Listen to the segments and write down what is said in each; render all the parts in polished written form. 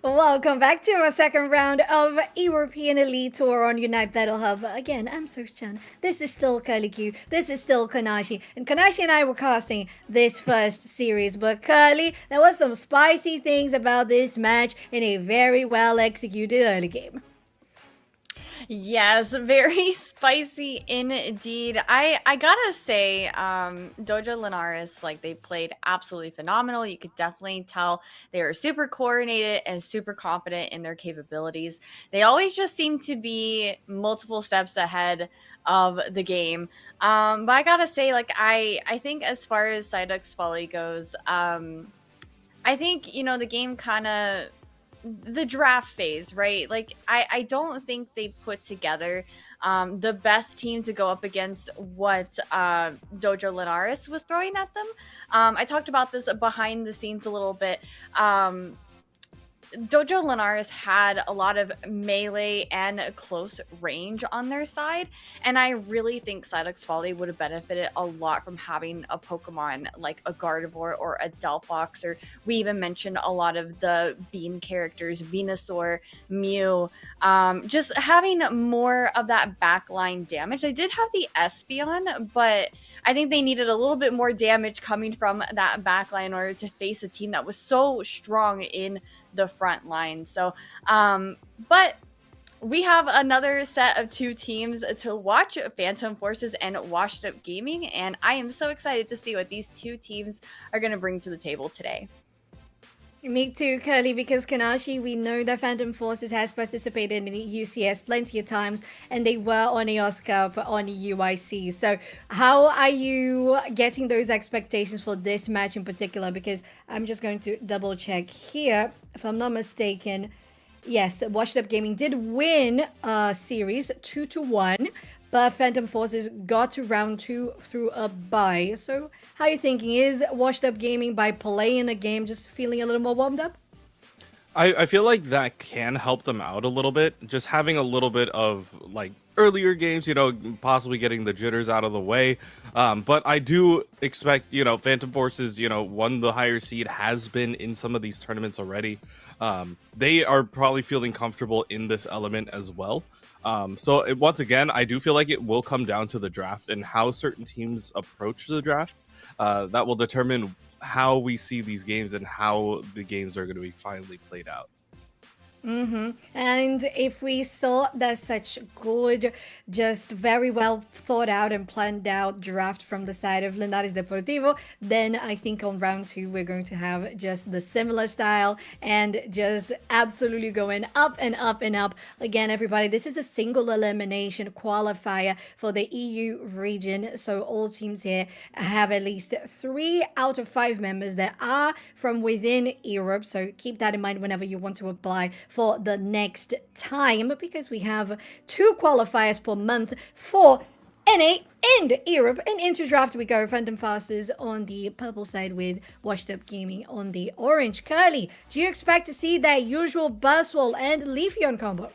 Welcome back to our second round of European Elite Tour on Unite Battle Hub. Again, I'm Search-chan. This is still Curly Q. This is still Kanashi. And Kanashi and I were casting this first series. But Curly, there was some spicy things about this match in a very well executed early game. Yes, very spicy indeed. I gotta say, Doja Linares, like they played absolutely phenomenal. You could definitely tell they were super coordinated and super confident in their capabilities. They always just seem to be multiple steps ahead of the game. But I gotta say, like I think as far as Psyduck's Folly goes, I think the game kind of the draft phase, right? Like I don't think they put together the best team to go up against what Dojo Linares was throwing at them. I talked about this behind the scenes a little bit. Dojo Linares had a lot of melee and close range on their side, and I really think Psyduck's Folly would have benefited a lot from having a Pokemon like a Gardevoir or a Delphox, or we even mentioned a lot of the Beam characters, Venusaur, Mew, just having more of that backline damage. They did have the Espeon, but I think they needed a little bit more damage coming from that backline in order to face a team that was so strong in the front line. So, but we have another set of two teams to watch, Phantom Forces and Washed Up Gaming, and I am so excited to see what these two teams are going to bring to the table today. Me too, Curly, because Kanashi, we know that Phantom Forces has participated in the UCS plenty of times, and they were on EOS Cup on UIC. So, how are you getting those expectations for this match in particular? Because I'm just going to double check here. If I'm not mistaken, yes, Washed Up Gaming did win a series 2-1, but Phantom Forces got to round 2 through a bye. So, how are you thinking? Is Washed Up Gaming, by playing a game, just feeling a little more warmed up? I feel like that can help them out a little bit. Just having a little bit of like earlier games, possibly getting the jitters out of the way. But I do expect, Phantom Forces, won the higher seed, has been in some of these tournaments already. They are probably feeling comfortable in this element as well. Once again, I do feel like it will come down to the draft and how certain teams approach the draft. That will determine how we see these games and how the games are going to be finally played out. And if we saw that such good, just very well thought out and planned out draft from the side of Linares Deportivo, then I think on round 2 we're going to have just the similar style and just absolutely going up and up and up. Again, everybody, this is a single elimination qualifier for the EU region. So all teams here have at least 3 out of 5 members that are from within Europe. So keep that in mind whenever you want to apply for the next time, because we have 2 qualifiers per month for NA and Europe. And into draft we go. Phantom Fasters on the purple side with Washed Up Gaming on the orange. Curly, do you expect to see that usual Buzzwole and Leafeon combo?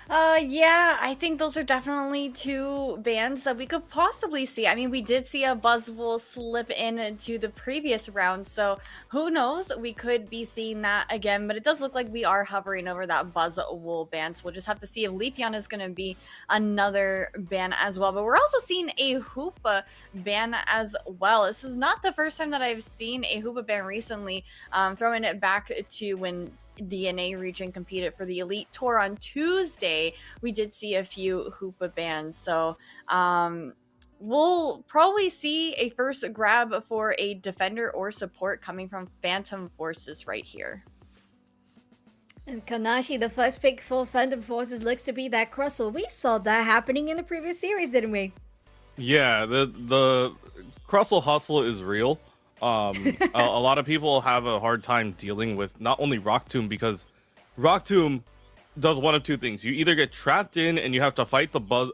Yeah, I think those are definitely two bands that we could possibly see. I mean, we did see a Buzzwole slip into the previous round, so who knows? We could be seeing that again, but it does look like we are hovering over that Buzzwole band, so we'll just have to see if Leafeon is going to be another band as well. But we're also seeing a Hoopa band as well. This is not the first time that I've seen a Hoopa band recently, throwing it back to when DNA region competed for the Elite Tour on Tuesday. We did see a few Hoopa bands, so we'll probably see a first grab for a defender or support coming from Phantom Forces right here. And Kanashi, the first pick for Phantom Forces looks to be that Crustle. We saw that happening in the previous series, didn't we? Yeah, the Crustle hustle is real. A lot of people have a hard time dealing with not only Rock Tomb, because Rock Tomb does one of two things. You either get trapped in and you have to fight the bug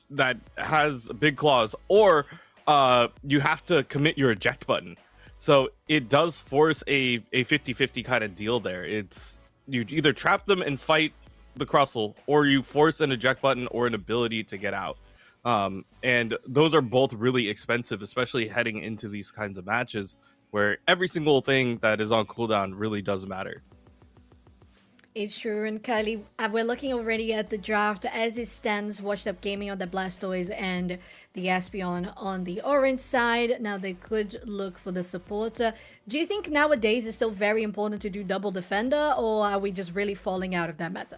that has big claws, or you have to commit your eject button. So it does force a 50-50 kind of deal there. It's you either trap them and fight the Crustle, or you force an eject button or an ability to get out. And those are both really expensive, especially heading into these kinds of matches where every single thing that is on cooldown really does matter. It's true, and Kylie, we're looking already at the draft as it stands. Washed Up Gaming on the Blastoise and the Espeon on the orange side. Now they could look for the supporter. Do you think nowadays it's still very important to do double defender, or are we just really falling out of that meta?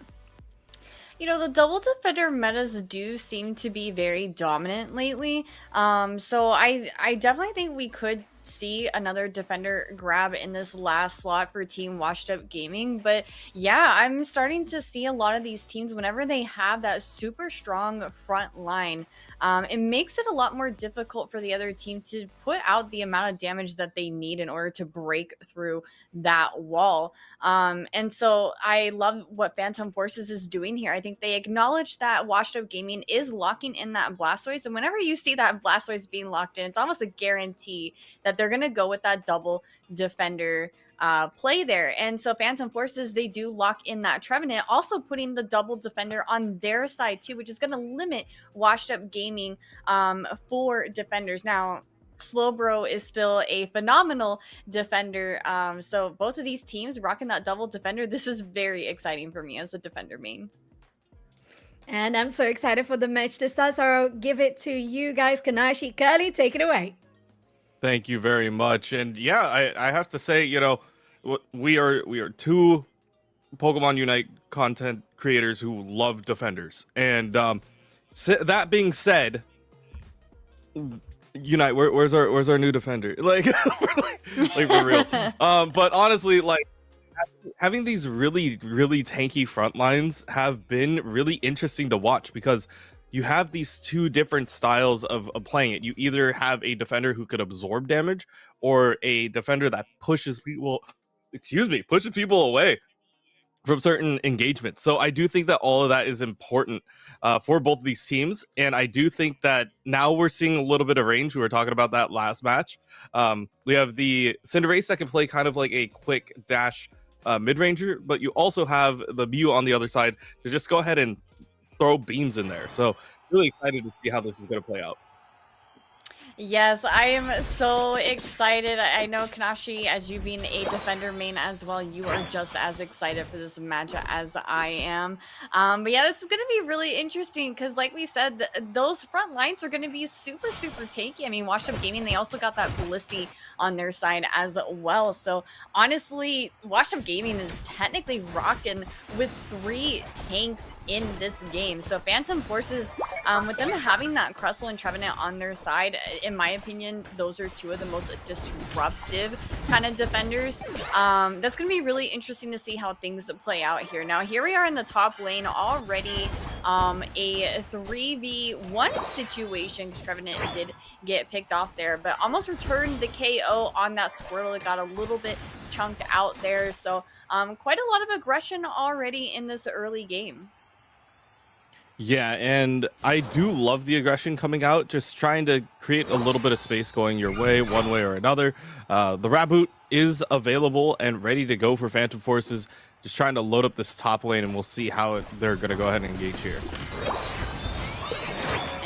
The double defender metas do seem to be very dominant lately. So I definitely think we could see another defender grab in this last slot for Team Washed Up Gaming. But yeah, I'm starting to see a lot of these teams, whenever they have that super strong front line, it makes it a lot more difficult for the other team to put out the amount of damage that they need in order to break through that wall. And so I love what Phantom Forces is doing here. I think they acknowledge that Washed Up Gaming is locking in that Blastoise. And whenever you see that Blastoise being locked in, it's almost a guarantee that that they're going to go with that double defender play there. And so Phantom Forces, they do lock in that Trevenant, also putting the double defender on their side too, which is going to limit Washed Up Gaming for defenders. Now, Slowbro is still a phenomenal defender. So both of these teams rocking that double defender. This is very exciting for me as a defender main. And I'm so excited for the match to start, so I'll give it to you guys. Kanashi, Curly, take it away. Thank you very much. And yeah, I have to say, you know, we are two Pokemon Unite content creators who love defenders. And that being said, Unite, where's our new defender? Like, like for real. But honestly, like, having these really tanky front lines have been really interesting to watch, because you have these two different styles of playing it. You either have a defender who could absorb damage, or a defender that pushes people away from certain engagements. So I do think that all of that is important for both of these teams. And I do think that now we're seeing a little bit of range. We were talking about that last match. We have the Cinderace that can play kind of like a quick dash mid-ranger, but you also have the Mew on the other side to just go ahead and throw beams in there. So really excited to see how this is going to play out. Yes, I am so excited. I know, Kanashi, as you being a defender main as well, you are just as excited for this match as I am. But yeah, this is going to be really interesting because, like we said, those front lines are going to be super tanky. I mean, Washed Up Gaming, they also got that Blissey on their side as well. So honestly, Washed Up Gaming is technically rocking with 3 tanks in this game. So Phantom Forces, with them having that Crustle and Trevenant on their side, in my opinion, those are 2 of the most disruptive kind of defenders. That's going to be really interesting to see how things play out here. Now, here we are in the top lane already, a 3v1 situation, because Trevenant did get picked off there, but almost returned the KO on that Squirtle. It got a little bit chunked out there. So quite a lot of aggression already in this early game. Yeah, and I do love the aggression coming out, just trying to create a little bit of space going your way, one way or another. The Raboot is available and ready to go for Phantom Forces, just trying to load up this top lane, and we'll see how they're going to go ahead and engage here.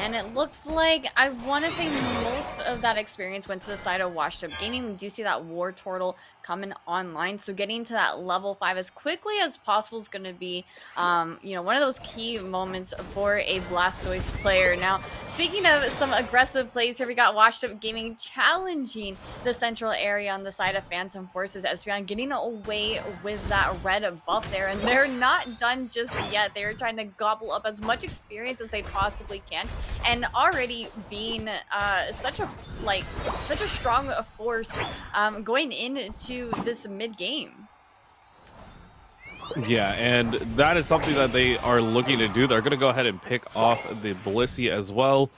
And it looks like, I want to say most of that experience went to the side of Washed Up Gaming. We do see that War Turtle coming online. So getting to that level 5 as quickly as possible is going to be, you know, one of those key moments for a Blastoise player. Now, speaking of some aggressive plays here, we got Washed Up Gaming challenging the central area on the side of Phantom Forces. Espeon getting away with that red buff there. And they're not done just yet. They're trying to gobble up as much experience as they possibly can. And already being such a strong force going into this mid game. Yeah, and that is something that they are looking to do. They're going to go ahead and pick off the Blissey as well,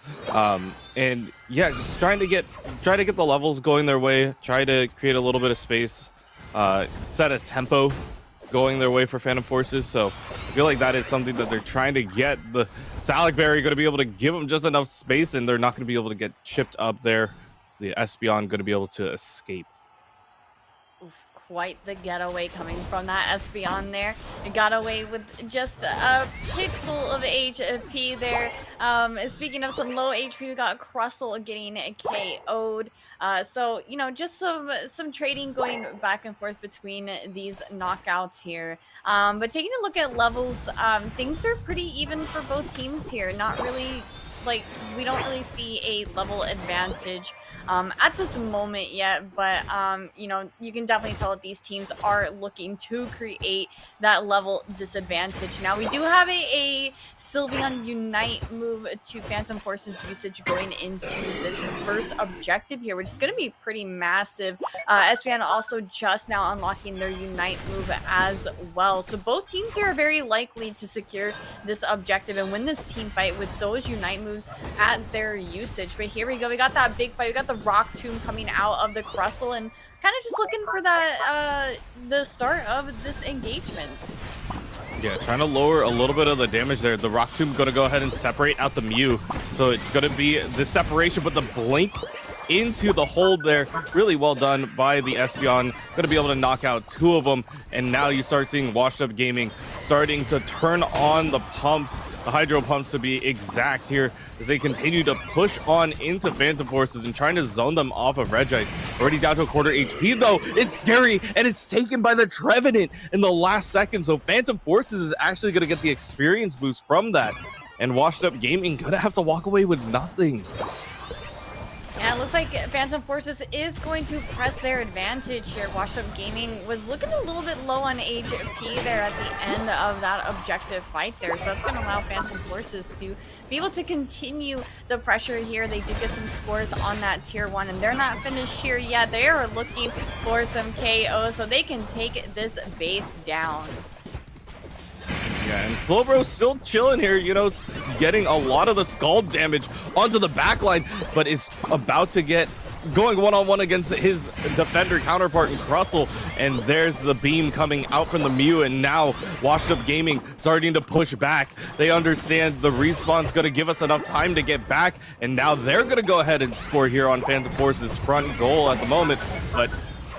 and yeah, just trying to get the levels going their way. Try to create a little bit of space, set a tempo going their way for Phantom Forces. So I feel like that is something that they're trying to get. The Salac Berry going to be able to give them just enough space, and they're not going to be able to get chipped up there. The Espeon going to be able to escape. Quite the getaway coming from that Espeon there. It got away with just a pixel of HP there. Speaking of some low HP, we got Crustle getting KO'd. So, you know, just some trading going back and forth between these knockouts here. But taking a look at levels, things are pretty even for both teams here. Not really, like, we don't really see a level advantage at this moment yet, but you know, you can definitely tell that these teams are looking to create that level disadvantage. Now, we do have a Sylveon Unite move to Phantom Forces usage going into this first objective here, which is going to be pretty massive. Espeon also just now unlocking their Unite move as well. So both teams here are very likely to secure this objective and win this team fight with those Unite moves at their usage. But here we go. We got that big fight. We got the Rock Tomb coming out of the Crustle, and kind of just looking for that the start of this engagement. Yeah, trying to lower a little bit of the damage there. The Rock Tomb going to go ahead and separate out the Mew. So it's going to be the separation, but the Blink into the hold there. Really well done by the Espeon. Going to be able to knock out 2 of them. And now you start seeing Washed Up Gaming starting to turn on the pumps, the hydro pumps to be exact here, as they continue to push on into Phantom Forces and trying to zone them off of Regice. Already down to a quarter HP though. It's scary, and it's taken by the Trevenant in the last second. So Phantom Forces is actually going to get the experience boost from that. And Washed Up Gaming gonna have to walk away with nothing. Yeah, it looks like Phantom Forces is going to press their advantage here. Washed Up Gaming was looking a little bit low on HP there at the end of that objective fight there. So that's going to allow Phantom Forces to be able to continue the pressure here. They do get some scores on that tier 1, and they're not finished here yet. They are looking for some KO so they can take this base down. Yeah, and Slowbro's still chilling here, you know, getting a lot of the scald damage onto the backline, but is about to get going one-on-one against his defender counterpart in Crustle. And there's the beam coming out from the Mew, and now Washed Up Gaming starting to push back. They understand the respawn's going to give us enough time to get back, and now they're going to go ahead and score here on Phantom Force's front goal at the moment. But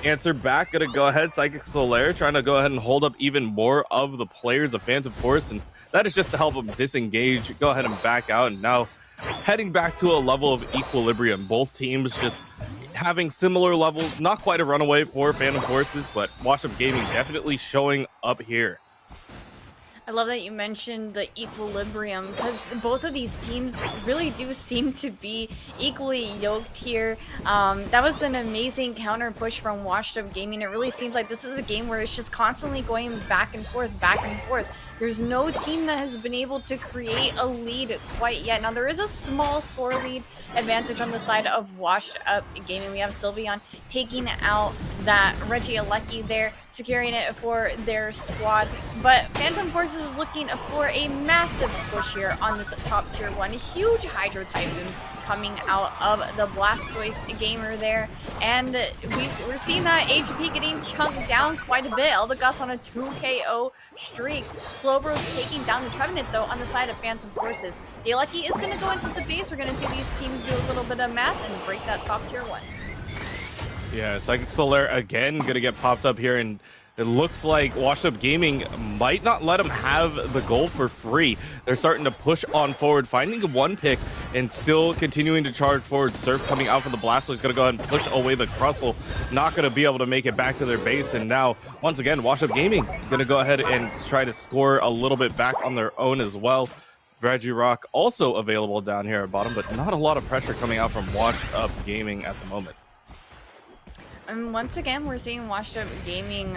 answer back, gonna go ahead, Psychic Solaire trying to go ahead and hold up even more of the players of Phantom Force, and that is just to help them disengage, go ahead and back out. And now heading back to a level of equilibrium, both teams just having similar levels, not quite a runaway for Phantom Forces, but Washed Up Gaming definitely showing up here. I love that you mentioned the equilibrium, because both of these teams really do seem to be equally yoked here. That was an amazing counter push from Washed Up Gaming. It really seems like this is a game where it's just constantly going back and forth, back and forth. There's no team that has been able to create a lead quite yet. Now, there is a small score lead advantage on the side of Washed Up Gaming. We have Sylveon taking out that Regieleki there, securing it for their squad. But Phantom Forces is looking for a massive push here on this top tier 1. A huge Hydro Typhoon coming out of the Blastoise gamer there. And we're seeing that HP getting chunked down quite a bit. Eldegoss on a 2 KO streak. Slowbro's taking down the Trevenant though on the side of Phantom Forces. Regieleki is going to go into the base. We're going to see these teams do a little bit of math and break that top tier 1. Yeah, Psychic Solaire again gonna get popped up here, and it looks like Washed Up Gaming might not let them have the goal for free. They're starting to push on forward, finding a 1 pick and still continuing to charge forward. Surf coming out from the Blastoise is going to go ahead and push away the Crustle. Not going to be able to make it back to their base. And now, once again, Washed Up Gaming going to go ahead and try to score a little bit back on their own as well. Regirock also available down here at bottom, but not a lot of pressure coming out from Washed Up Gaming at the moment. And once again, we're seeing Washed Up Gaming,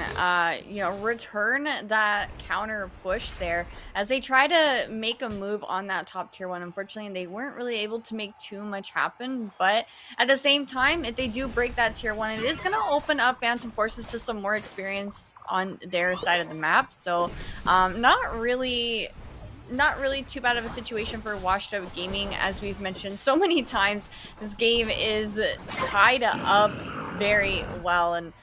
return that counter push there as they try to make a move on that top tier 1. Unfortunately, they weren't really able to make too much happen. But at the same time, if they do break that tier 1, it is going to open up Phantom Forces to some more experience on their side of the map. So not really too bad of a situation for Washed Up Gaming. As we've mentioned so many times, this game is tied up very well, and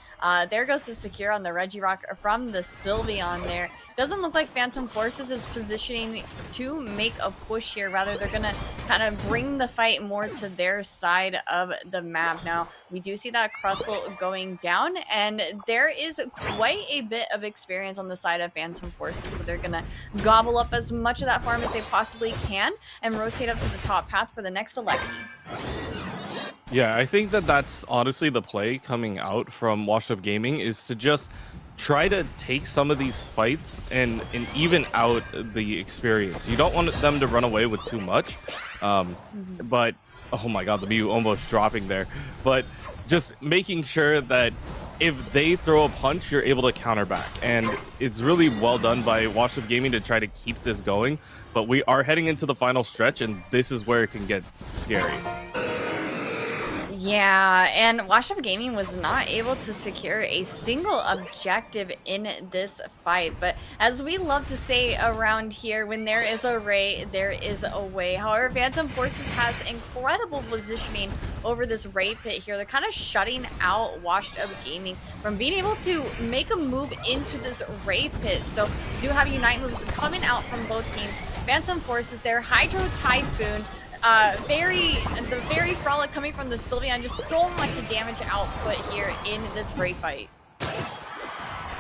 there goes the secure on the Regirock from the Sylveon there. Doesn't look like Phantom Forces is positioning to make a push here. Rather, they're gonna kind of bring the fight more to their side of the map. Now, we do see that Crustle going down, and there is quite a bit of experience on the side of Phantom Forces, so they're gonna gobble up as much of that farm as they possibly can and rotate up to the top path for the next select. Yeah, I think that that's honestly the play coming out from Washed Up Gaming, is to just try to take some of these fights and even out the experience. You don't want them to run away with too much, but oh my god, the Mew almost dropping there. But just making sure that if they throw a punch, you're able to counter back, and it's really well done by Washed Up Gaming to try to keep this going. But we are heading into the final stretch, and this is where it can get scary. Yeah, and Washed Up Gaming was not able to secure a single objective in this fight. But as we love to say around here, when there is a Ray, there is a way. However, Phantom Forces has incredible positioning over this Ray pit here. They're kind of shutting out Washed Up Gaming from being able to make a move into this Ray pit. So do have Unite moves coming out from both teams. Phantom Forces there, Hydro Typhoon, The very frolic coming from the Sylveon, just so much damage output here in this Ray fight.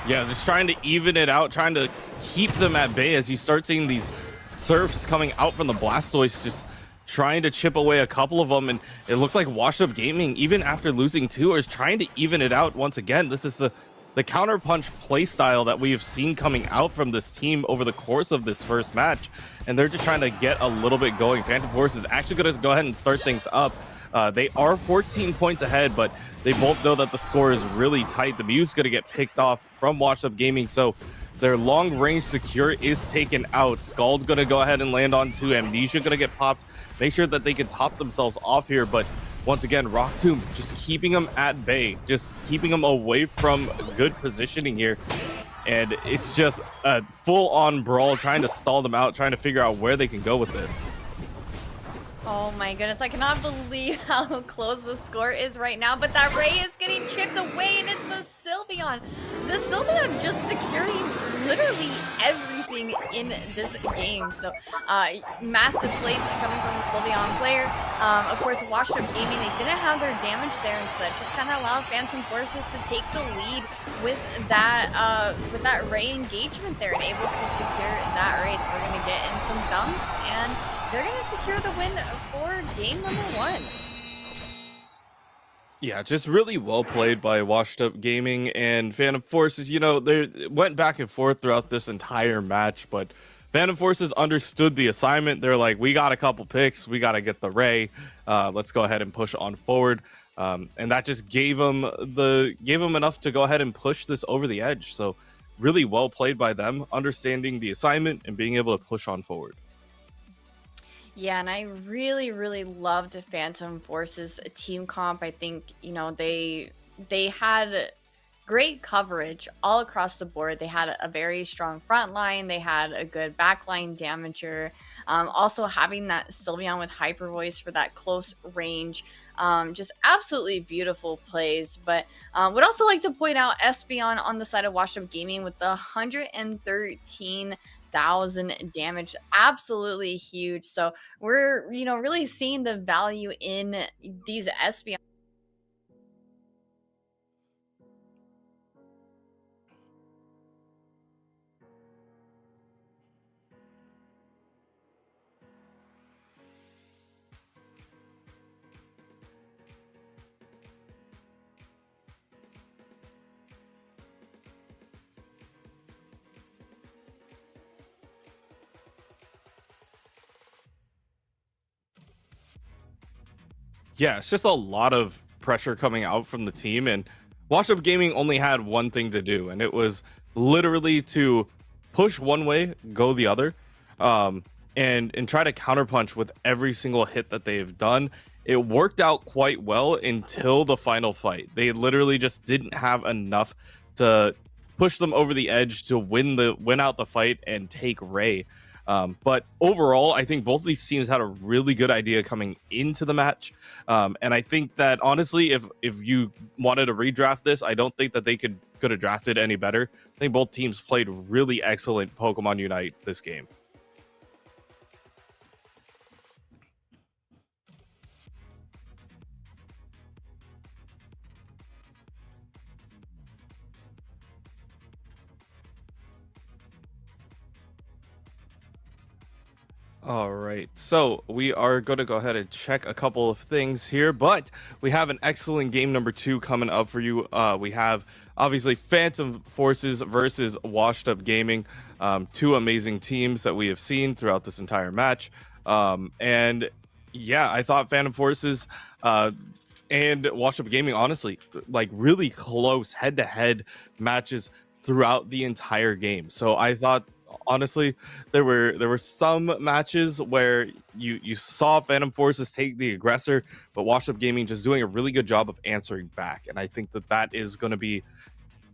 Yeah, just trying to even it out, trying to keep them at bay as you start seeing these surfs coming out from the Blastoise, just trying to chip away a couple of them. And it looks like Washed Up Gaming, even after losing 2, is trying to even it out once again. This is the counterpunch play style that we have seen coming out from this team over the course of this first match. And they're just trying to get a little bit going. Phantom Force is actually going to go ahead and start things up. They are 14 points ahead, but they both know that the score is really tight. The Mew's going to get picked off from Washed Up Gaming, so their long range secure is taken out. Scald's going to go ahead and land on 2. Amnesia going to get popped. Make sure that they can top themselves off here, but once again, Rock Tomb just keeping them at bay, just keeping them away from good positioning here. And it's just a full-on brawl, trying to stall them out, trying to figure out where they can go with this. Oh my goodness, I cannot believe how close the score is right now, but that Ray is getting chipped away, and it's the Sylveon. The Sylveon just securing literally everything in this game. So massive plays coming from the Sylveon player. Of course, Washed Up Gaming, they didn't have their damage there, and so that just kind of allowed Phantom Forces to take the lead with that Ray engagement there and able to secure that Ray. So we're going to get in some dunks, and they're going to secure the win for game number 1. Yeah, just really well played by Washed Up Gaming and Phantom Forces. You know, they went back and forth throughout this entire match, but Phantom Forces understood the assignment. They're like, we got a couple picks. We got to get the Ray. Let's go ahead and push on forward. And that just gave them enough to go ahead and push this over the edge. So really well played by them, understanding the assignment and being able to push on forward. Yeah, and I really, really loved Phantom Force's team comp. I think, you know, they had great coverage all across the board. They had a very strong front line. They had a good backline damager. Also having that Sylveon with Hyper Voice for that close range. Just absolutely beautiful plays. But would also like to point out Espeon on the side of Washed Up Gaming with the 113,000 damage, absolutely huge. So we're, you know, really seeing the value in these Espeon. Yeah, it's just a lot of pressure coming out from the team, and Wash Up Gaming only had one thing to do, and it was literally to push one way, go the other, and try to counterpunch with every single hit that they've done. It worked out quite well until the final fight. They literally just didn't have enough to push them over the edge to win out the fight and take Ray. But overall, I think both of these teams had a really good idea coming into the match. And I think that honestly, if you wanted to redraft this, I don't think that they could have drafted any better. I think both teams played really excellent Pokemon Unite this game. All right, so we are going to go ahead and check a couple of things here, but we have an excellent game number 2 coming up for you. We have obviously Phantom Forces versus Washed Up Gaming, 2 amazing teams that we have seen throughout this entire match. And yeah, I thought Phantom Forces and Washed Up Gaming, honestly, like really close head-to-head matches throughout the entire game. So I thought, honestly, there were some matches where you saw Phantom Forces take the aggressor, but Washed Up Gaming just doing a really good job of answering back. And I think that is going to be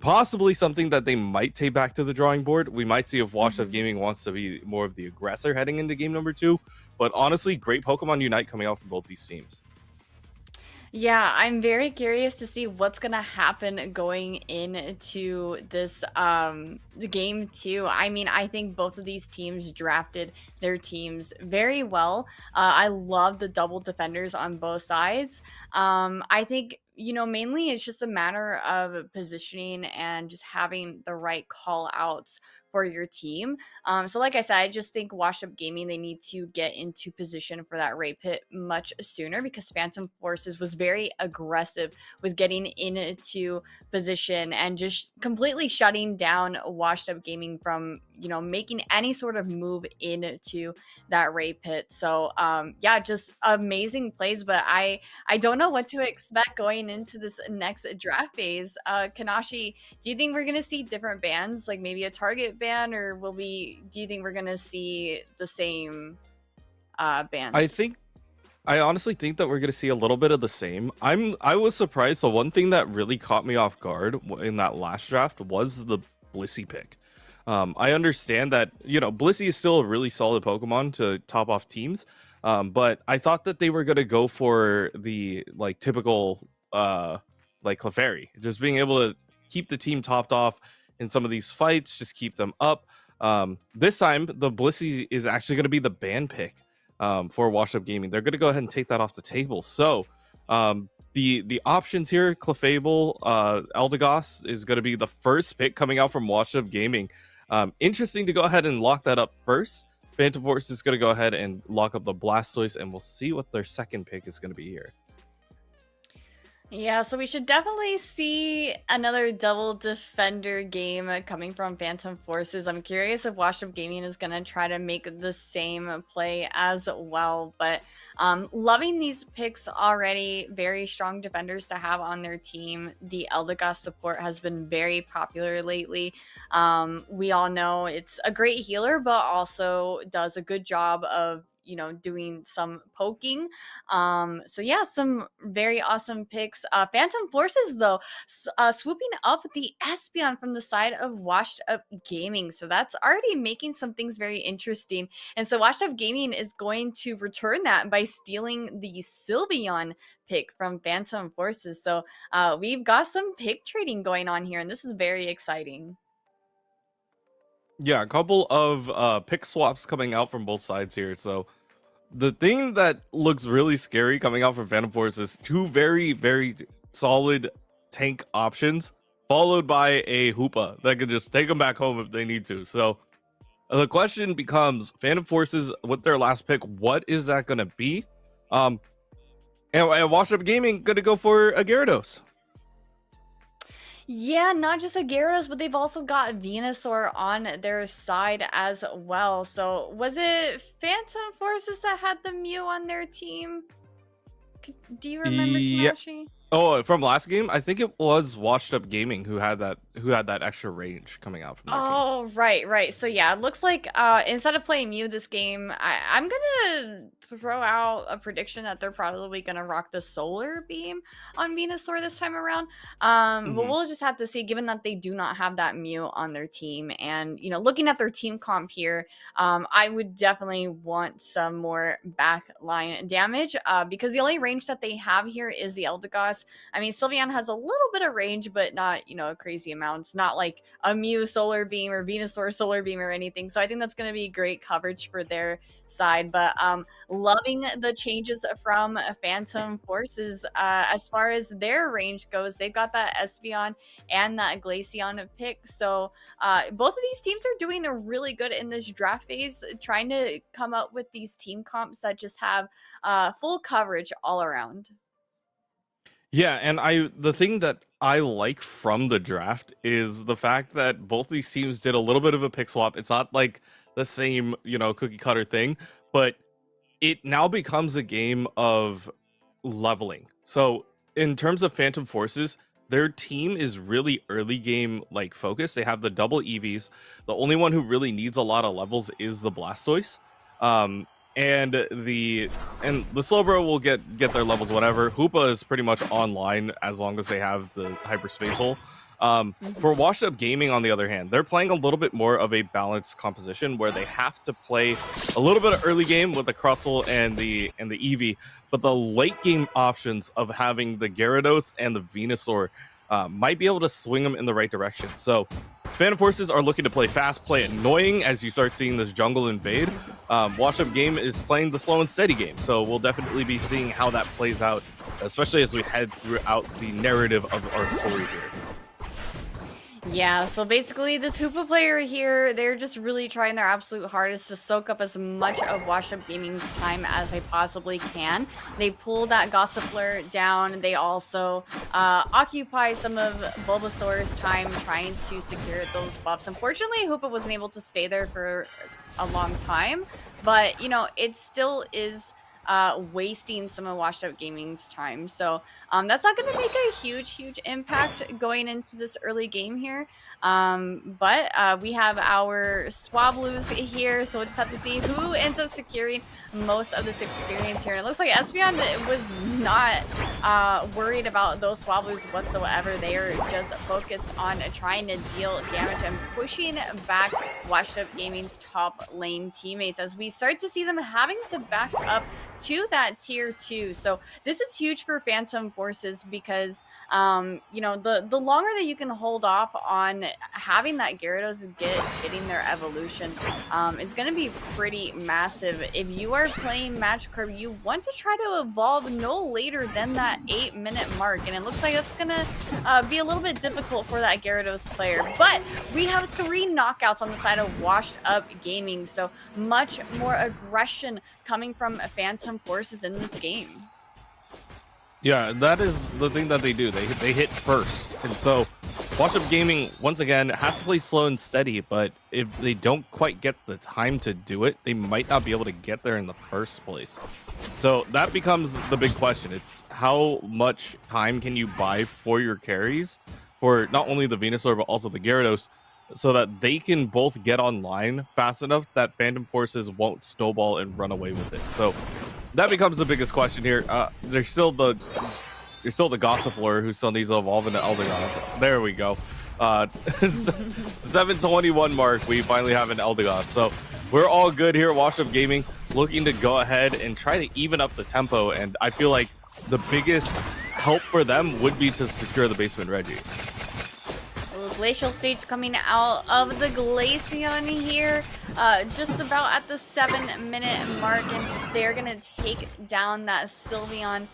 possibly something that they might take back to the drawing board. We might see if Washed Up Gaming wants to be more of the aggressor heading into game number 2. But honestly, great Pokemon Unite coming out from both these teams. Yeah, I'm very curious to see what's gonna happen going into this the game too. I mean, I think both of these teams drafted their teams very well. I love the double defenders on both sides. I think mainly it's just a matter of positioning and just having the right call outs for your team. So like I said, I just think Washed Up Gaming, they need to get into position for that raid pit much sooner, because Phantom Forces was very aggressive with getting into position and just completely shutting down Washed Up Gaming from, making any sort of move into that raid pit. So yeah, just amazing plays, but I don't know what to expect going into this next draft phase. Kanashi, do you think we're gonna see different bands, like maybe a target band, or do you think we're gonna see the same bands? I honestly think that we're going to see a little bit of the same. I was surprised. The one thing that really caught me off guard in that last draft was the Blissey pick. I understand that, Blissey is still a really solid Pokemon to top off teams. But I thought that they were going to go for the like typical like Clefairy, just being able to keep the team topped off in some of these fights, just keep them up. This time the Blissey is actually going to be the ban pick for Washed Up Gaming. They're going to go ahead and take that off the table. So the options here, Clefable, Eldegoss is going to be the first pick coming out from Washed Up Gaming. Interesting to go ahead and lock that up first. Phantom Force is going to go ahead and lock up the Blastoise, and we'll see what their second pick is going to be here. Yeah, so we should definitely see another double defender game coming from Phantom Forces. I'm curious if Washed Up Gaming is going to try to make the same play as well. But loving these picks already. Very strong defenders to have on their team. The Eldegoss support has been very popular lately. We all know it's a great healer, but also does a good job of doing some poking. So yeah, some very awesome picks. Phantom Forces though, swooping up the Espeon from the side of Washed Up Gaming. So that's already making some things very interesting. And so Washed Up Gaming is going to return that by stealing the Sylveon pick from Phantom Forces. So we've got some pick trading going on here, and this is very exciting. Yeah, a couple of pick swaps coming out from both sides here. So the thing that looks really scary coming out from Phantom Force is two very, very solid tank options, followed by a Hoopa that could just take them back home if they need to. So the question becomes, Phantom Forces with their last pick, what is that going to be? And Washed Up Gaming going to go for a Gyarados. Yeah, not just a Gyarados, but they've also got Venusaur on their side as well. So was it Phantom Forces that had the Mew on their team? Do you remember, Yeah. Kanashi? Oh, from last game, I think it was Washed Up Gaming who had that extra range coming out from their team. Oh, right. So yeah, it looks like instead of playing Mew this game, I'm gonna throw out a prediction that they're probably gonna rock the Solar Beam on Venusaur this time around. But we'll just have to see, given that they do not have that Mew on their team. And looking at their team comp here, I would definitely want some more backline damage, because the only range that they have here is the Eldegoss. I mean, Sylveon has a little bit of range, but not, a crazy amount. It's not like a Mew Solar Beam or Venusaur Solar Beam or anything. So I think that's going to be great coverage for their side. But loving the changes from Phantom Forces. As far as their range goes, they've got that Espeon and that Glaceon pick. So both of these teams are doing really good in this draft phase, trying to come up with these team comps that just have full coverage all around. Yeah, and the thing that I like from the draft is the fact that both these teams did a little bit of a pick swap. It's not like the same, cookie cutter thing, but it now becomes a game of leveling. So in terms of Phantom Forces, their team is really early game like focused. They have the double EVs. The only one who really needs a lot of levels is the Blastoise. And the Slowbro will get their levels, whatever. Hoopa is pretty much online as long as they have the hyperspace hole. For Washed Up Gaming, on the other hand, they're playing a little bit more of a balanced composition where they have to play a little bit of early game with the Crustle and the Eevee, but the late game options of having the Gyarados and the Venusaur might be able to swing them in the right direction. So Phantom Forces are looking to play fast, play annoying as you start seeing this jungle invade. Washed Up Game is playing the slow and steady game, so we'll definitely be seeing how that plays out, especially as we head throughout the narrative of our story here. Yeah, so basically this Hoopa player here, they're just really trying their absolute hardest to soak up as much of Washed Up Gaming's time as they possibly can. They pull that Gossifleur down. They also occupy some of Bulbasaur's time trying to secure those buffs. Unfortunately, Hoopa wasn't able to stay there for a long time, but, you know, it still is wasting some of Washed Up Gaming's time. So that's not going to make a huge impact going into this early game here. But we have our Swablu's here, so we'll just have to see who ends up securing most of this experience here. And it looks like Espeon was not worried about those Swablu's whatsoever. They are just focused on trying to deal damage and pushing back Washed Up Gaming's top lane teammates as we start to see them having to back up to that tier 2. So this is huge for Phantom Forces because you know, the longer that you can hold off on having that Gyarados getting their evolution, it's going to be pretty massive. If you are playing Match Curve, you want to try to evolve no later than that 8-minute mark, and it looks like that's going to be a little bit difficult for that Gyarados player. But we have 3 knockouts on the side of Washed Up Gaming, so much more aggression coming from Phantom Forces in this game. Yeah, that is the thing that they do. They hit first. And so Washed Up Gaming, once again, has to play slow and steady, but if they don't quite get the time to do it, they might not be able to get there in the first place. So that becomes the big question. It's how much time can you buy for your carries, for not only the Venusaur, but also the Gyarados, so that they can both get online fast enough that Phantom Forces won't snowball and run away with it. So that becomes the biggest question here. There's still the Gossifleur who still needs to evolve into Eldegoss. There we go. 721 mark. We finally have an Eldegoss. So we're all good here. Washed Up Gaming looking to go ahead and try to even up the tempo. And I feel like the biggest help for them would be to secure the basement Reggie. Glacial Stage coming out of the Glaceon here, just about at the 7-minute mark, and they're gonna take down that Sylveon.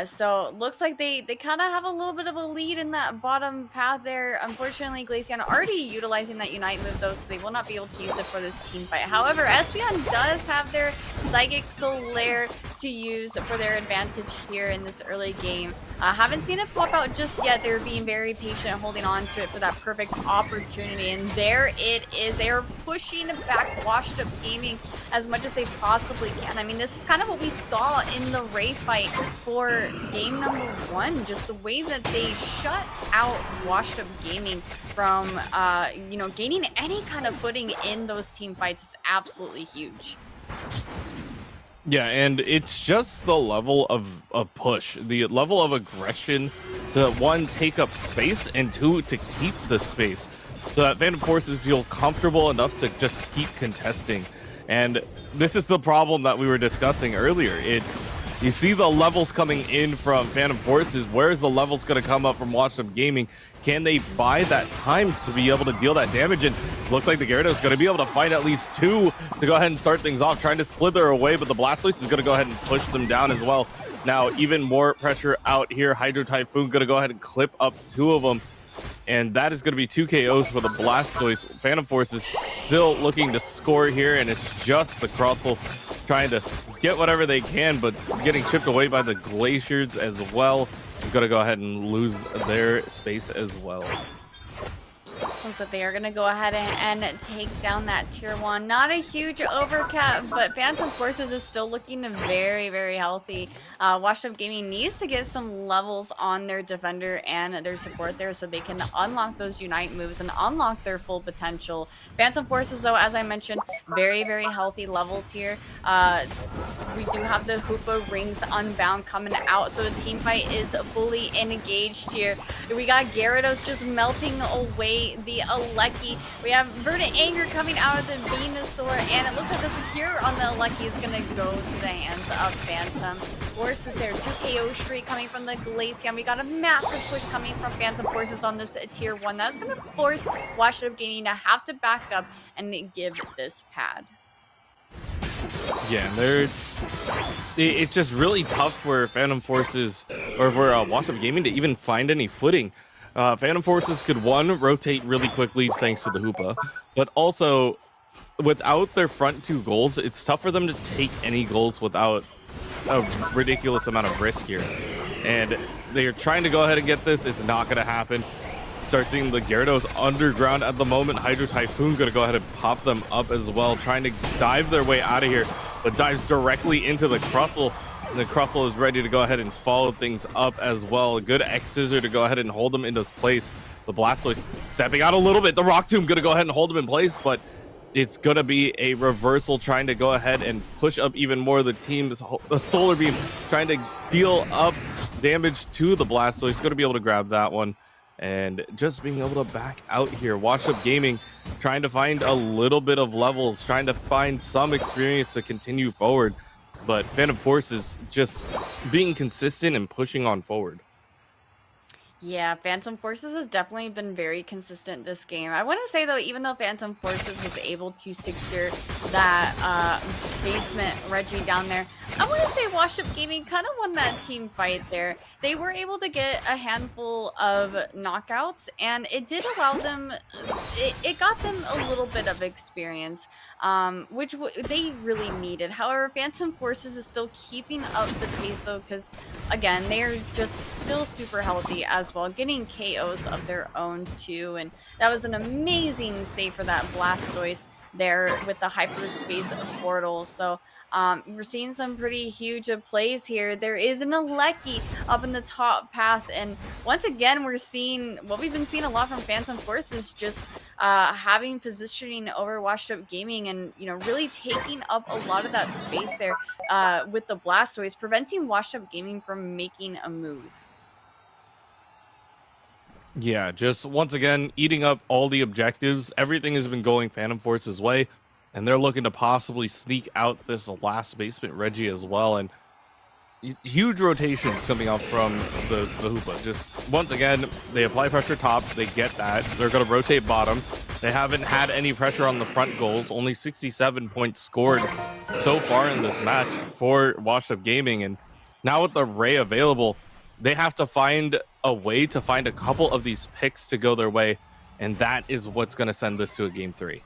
So looks like they kind of have a little bit of a lead in that bottom path there. Unfortunately, Glaceon already utilizing that Unite move though, so they will not be able to use it for this team fight. However, Espeon does have their Psychic Solaire to use for their advantage here in this early game. Haven't seen it pop out just yet. They're being very patient, holding on to it for that perfect opportunity. And there it is. They are pushing back Washed Up Gaming as much as they possibly can. I mean, this is kind of what we saw in the Ray fight for game number 1. Just the way that they shut out Washed Up Gaming from, you know, gaining any kind of footing in those team fights is absolutely huge. Yeah, and it's just the level of push, the level of aggression to, 1, take up space, and 2, to keep the space, so that Phantom Forces feel comfortable enough to just keep contesting. And this is the problem that we were discussing earlier. It's, you see the levels coming in from Phantom Forces. Where's the levels going to come up from Washed Up Gaming? Can they buy that time to be able to deal that damage? And looks like the Gyarados is going to be able to find at least 2 to go ahead and start things off, trying to slither away, but the Blastoise is going to go ahead and push them down as well. Now, even more pressure out here. Hydro Typhoon going to go ahead and clip up 2 of them. And that is going to be 2 KOs for the Blastoise. Phantom Forces still looking to score here, and it's just the Crustle trying to get whatever they can, but getting chipped away by the Glaciers as well. Is going to go ahead and lose their space as well. So they are going to go ahead and take down that tier 1. Not a huge overcap, but Phantom Forces is still looking very, very healthy. Washed Up Gaming needs to get some levels on their defender and their support there so they can unlock those Unite moves and unlock their full potential. Phantom Forces, though, as I mentioned, very, very healthy levels here. We do have the Hoopa Rings Unbound coming out, so the team fight is fully engaged here. We got Gyarados just melting away the Alecki. We have Verdant Anger coming out of the Venusaur, and it looks like the secure on the Alecki is going to go to the hands of Phantom Forces there. 2 KO streak coming from the Glaceon. We got a massive push coming from Phantom Forces on this tier 1. That's going to force Washed Up Gaming to have to back up and give this pad. Yeah, it's just really tough for Phantom Forces or for Washed Up Gaming to even find any footing. Phantom Forces could, one, rotate really quickly thanks to the Hoopa, but also without their front 2 goals, it's tough for them to take any goals without a ridiculous amount of risk here. And they're trying to go ahead and get this. It's not going to happen. Start seeing the Gyarados underground at the moment. Hydro Typhoon going to go ahead and pop them up as well, trying to dive their way out of here, but dives directly into the Crustle. And the Crustle is ready to go ahead and follow things up as well. A good X-Scissor to go ahead and hold them into place. The Blastoise stepping out a little bit. The Rock Tomb going to go ahead and hold them in place, but it's going to be a reversal trying to go ahead and push up even more. The team's Solar Beam trying to deal up damage to the Blastoise. Going to be able to grab that one. And just being able to back out here. Washed Up Gaming trying to find a little bit of levels, trying to find some experience to continue forward. But Phantom Forces just being consistent and pushing on forward. Yeah, Phantom Forces has definitely been very consistent this game. I want to say, though, even though Phantom Forces was able to secure that basement Reggie down there, I want to say Washed Up Gaming kind of won that team fight there. They were able to get a handful of knockouts, and it did allow them, it got them a little bit of experience, which they really needed. However, Phantom Forces is still keeping up the pace, though, because, again, they're just still super healthy as well, getting KOs of their own, too. And that was an amazing save for that Blastoise there with the hyperspace portal. So we're seeing some pretty huge plays here. There is an Alecki up in the top path, and once again we're seeing what we've been seeing a lot from Phantom Forces, just having positioning over Washed Up Gaming, and really taking up a lot of that space there with the Blastoise, preventing Washed Up Gaming from making a move. Yeah, just once again eating up all the objectives. Everything has been going Phantom Force's way, and they're looking to possibly sneak out this last basement Reggie as well. And huge rotations coming out from the Hoopa. Just once again, they apply pressure top, they get that. They're going to rotate bottom. They haven't had any pressure on the front goals. Only 67 points scored so far in this match for Washed Up Gaming. And now with the Ray available, they have to find a way to find a couple of these picks to go their way, and that is what's going to send this to a game 3.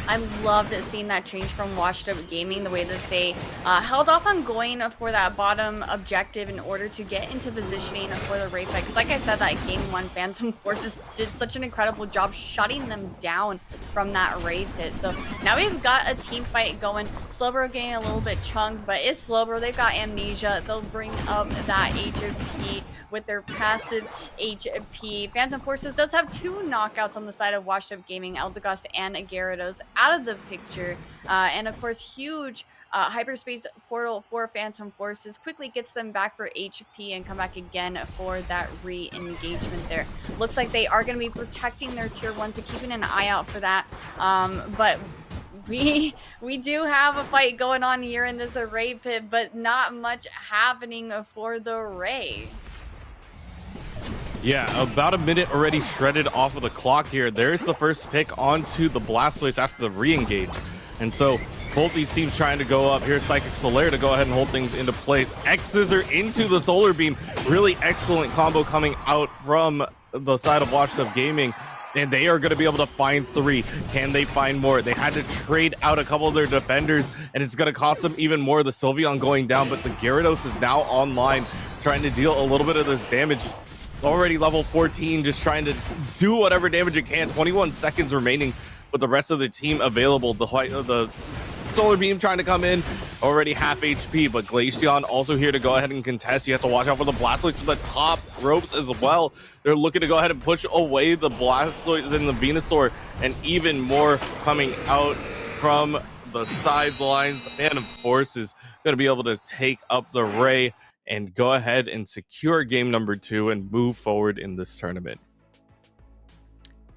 I loved seeing that change from Washed Up Gaming, the way that they held off on going for that bottom objective in order to get into positioning for the Ray fight. Because like I said, that game 1, Phantom Forces did such an incredible job shutting them down from that Ray pit. So now we've got a team fight going. Slowbro getting a little bit chunked, but it's Slowbro. They've got Amnesia. They'll bring up that HP with their passive HP. Phantom Forces does have 2 knockouts on the side of Washed Up Gaming, Eldegoss and Gyarados out of the picture. And of course, huge hyperspace portal for Phantom Forces quickly gets them back for HP and come back again for that re-engagement there. Looks like they are going to be protecting their tier 1, so keeping an eye out for that. But we do have a fight going on here in this Ray pit, but not much happening for the Ray. Yeah, about a minute already shredded off of the clock here. There's the first pick onto the Blastoise after the re-engage. And so both these teams trying to go up. Here's Psychic Solaire to go ahead and hold things into place. X-Scissor into the Solar Beam. Really excellent combo coming out from the side of Washed Up Gaming. And they are going to be able to find 3. Can they find more? They had to trade out a couple of their defenders, and it's going to cost them even more. The Sylveon going down, but the Gyarados is now online, trying to deal a little bit of this damage. already level 14, just trying to do whatever damage it can. 21 seconds remaining with the rest of the team available. The solar beam trying to come in, already half HP, but Glaceon also here to go ahead and contest. You have to watch out for the Blastoise from the top ropes as well. They're looking to go ahead and push away the Blastoise and the Venusaur, and even more coming out from the sidelines. And of course is going to be able to take up the Ray and go ahead and secure game number 2 and move forward in this tournament.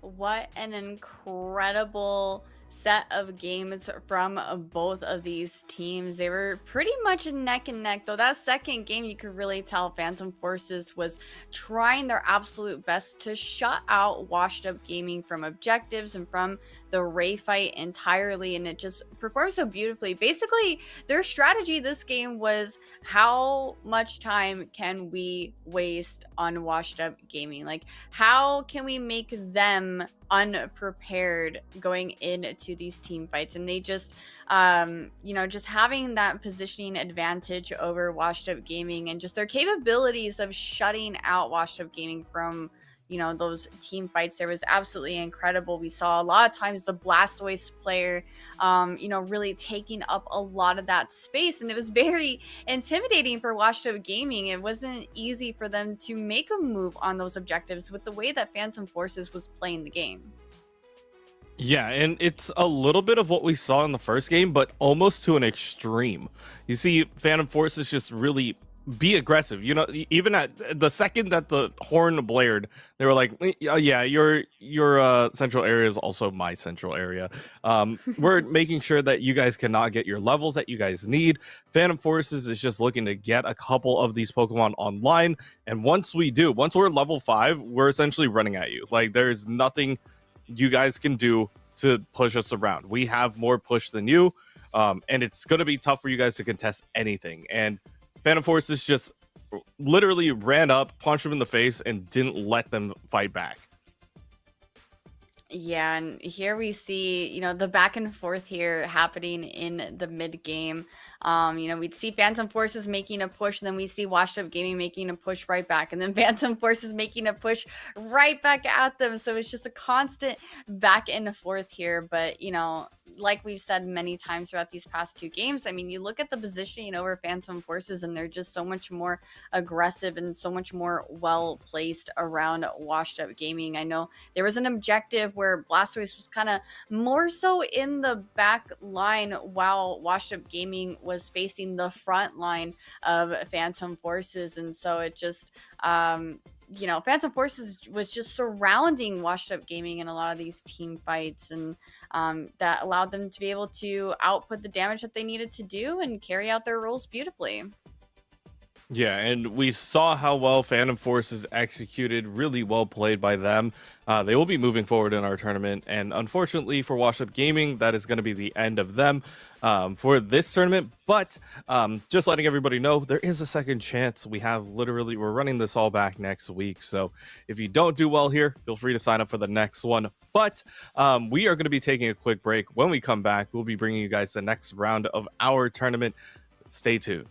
What an incredible set of games from both of these teams. They were pretty much neck and neck, though that second game you could really tell Phantom Forces was trying their absolute best to shut out Washed Up Gaming from objectives and from the Ray fight entirely, and it just performed so beautifully. Basically, their strategy this game was, how much time can we waste on Washed Up Gaming? Like, how can we make them unprepared going into these team fights? And they just just having that positioning advantage over Washed Up Gaming, and just their capabilities of shutting out Washed Up Gaming from those team fights there was absolutely incredible. We saw a lot of times the Blastoise player really taking up a lot of that space, and it was very intimidating for Washed Up Gaming. It wasn't easy for them to make a move on those objectives with the way that Phantom Forces was playing the game. Yeah, and it's a little bit of what we saw in the first game, but almost to an extreme. You see Phantom Forces just really be aggressive. Even at the second that the horn blared, they were like, yeah, your central area is also my central area. We're making sure that you guys cannot get your levels that you guys need. Phantom Forces is just looking to get a couple of these Pokemon online, and once we're level 5, we're essentially running at you. Like, there's nothing you guys can do to push us around. We have more push than you, and it's going to be tough for you guys to contest anything. And Phantom Forces just literally ran up, punched them in the face, and didn't let them fight back. Yeah, and here we see, the back and forth here happening in the mid game. We'd see Phantom Forces making a push, and then we see Washed Up Gaming making a push right back, and then Phantom Forces making a push right back at them. So it's just a constant back and forth here. But, like we've said many times throughout these past 2 games, I mean, you look at the positioning over Phantom Forces, and they're just so much more aggressive and so much more well placed around Washed Up Gaming. I know there was an objective where Blastoise was kind of more so in the back line while Washed Up Gaming was facing the front line of Phantom Forces. And so it just, Phantom Forces was just surrounding Washed Up Gaming in a lot of these team fights, and that allowed them to be able to output the damage that they needed to do and carry out their roles beautifully. Yeah, and we saw how well Phantom Forces executed, really well played by them. They will be moving forward in our tournament, and unfortunately for Washed Up Gaming, that is going to be the end of them for this tournament. But just letting everybody know, there is a second chance. We're running this all back next week, so if you don't do well here, feel free to sign up for the next one. But we are going to be taking a quick break. When we come back, we'll be bringing you guys the next round of our tournament. Stay tuned.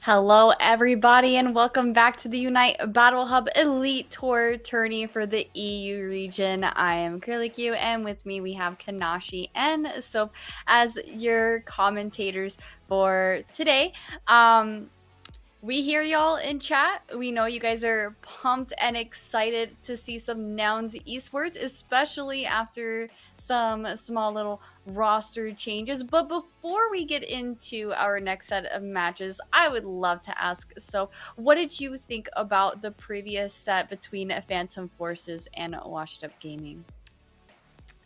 Hello, everybody, and welcome back to the Unite Battle Hub Elite Tour tourney for the EU region. I am Q, and with me we have Kanashi and Soap as your commentators for today. We hear y'all in chat. We know you guys are pumped and excited to see some Nouns esports, especially after some small little roster changes. But before we get into our next set of matches, I would love to ask, so what did you think about the previous set between Phantom Forces and Washed Up Gaming?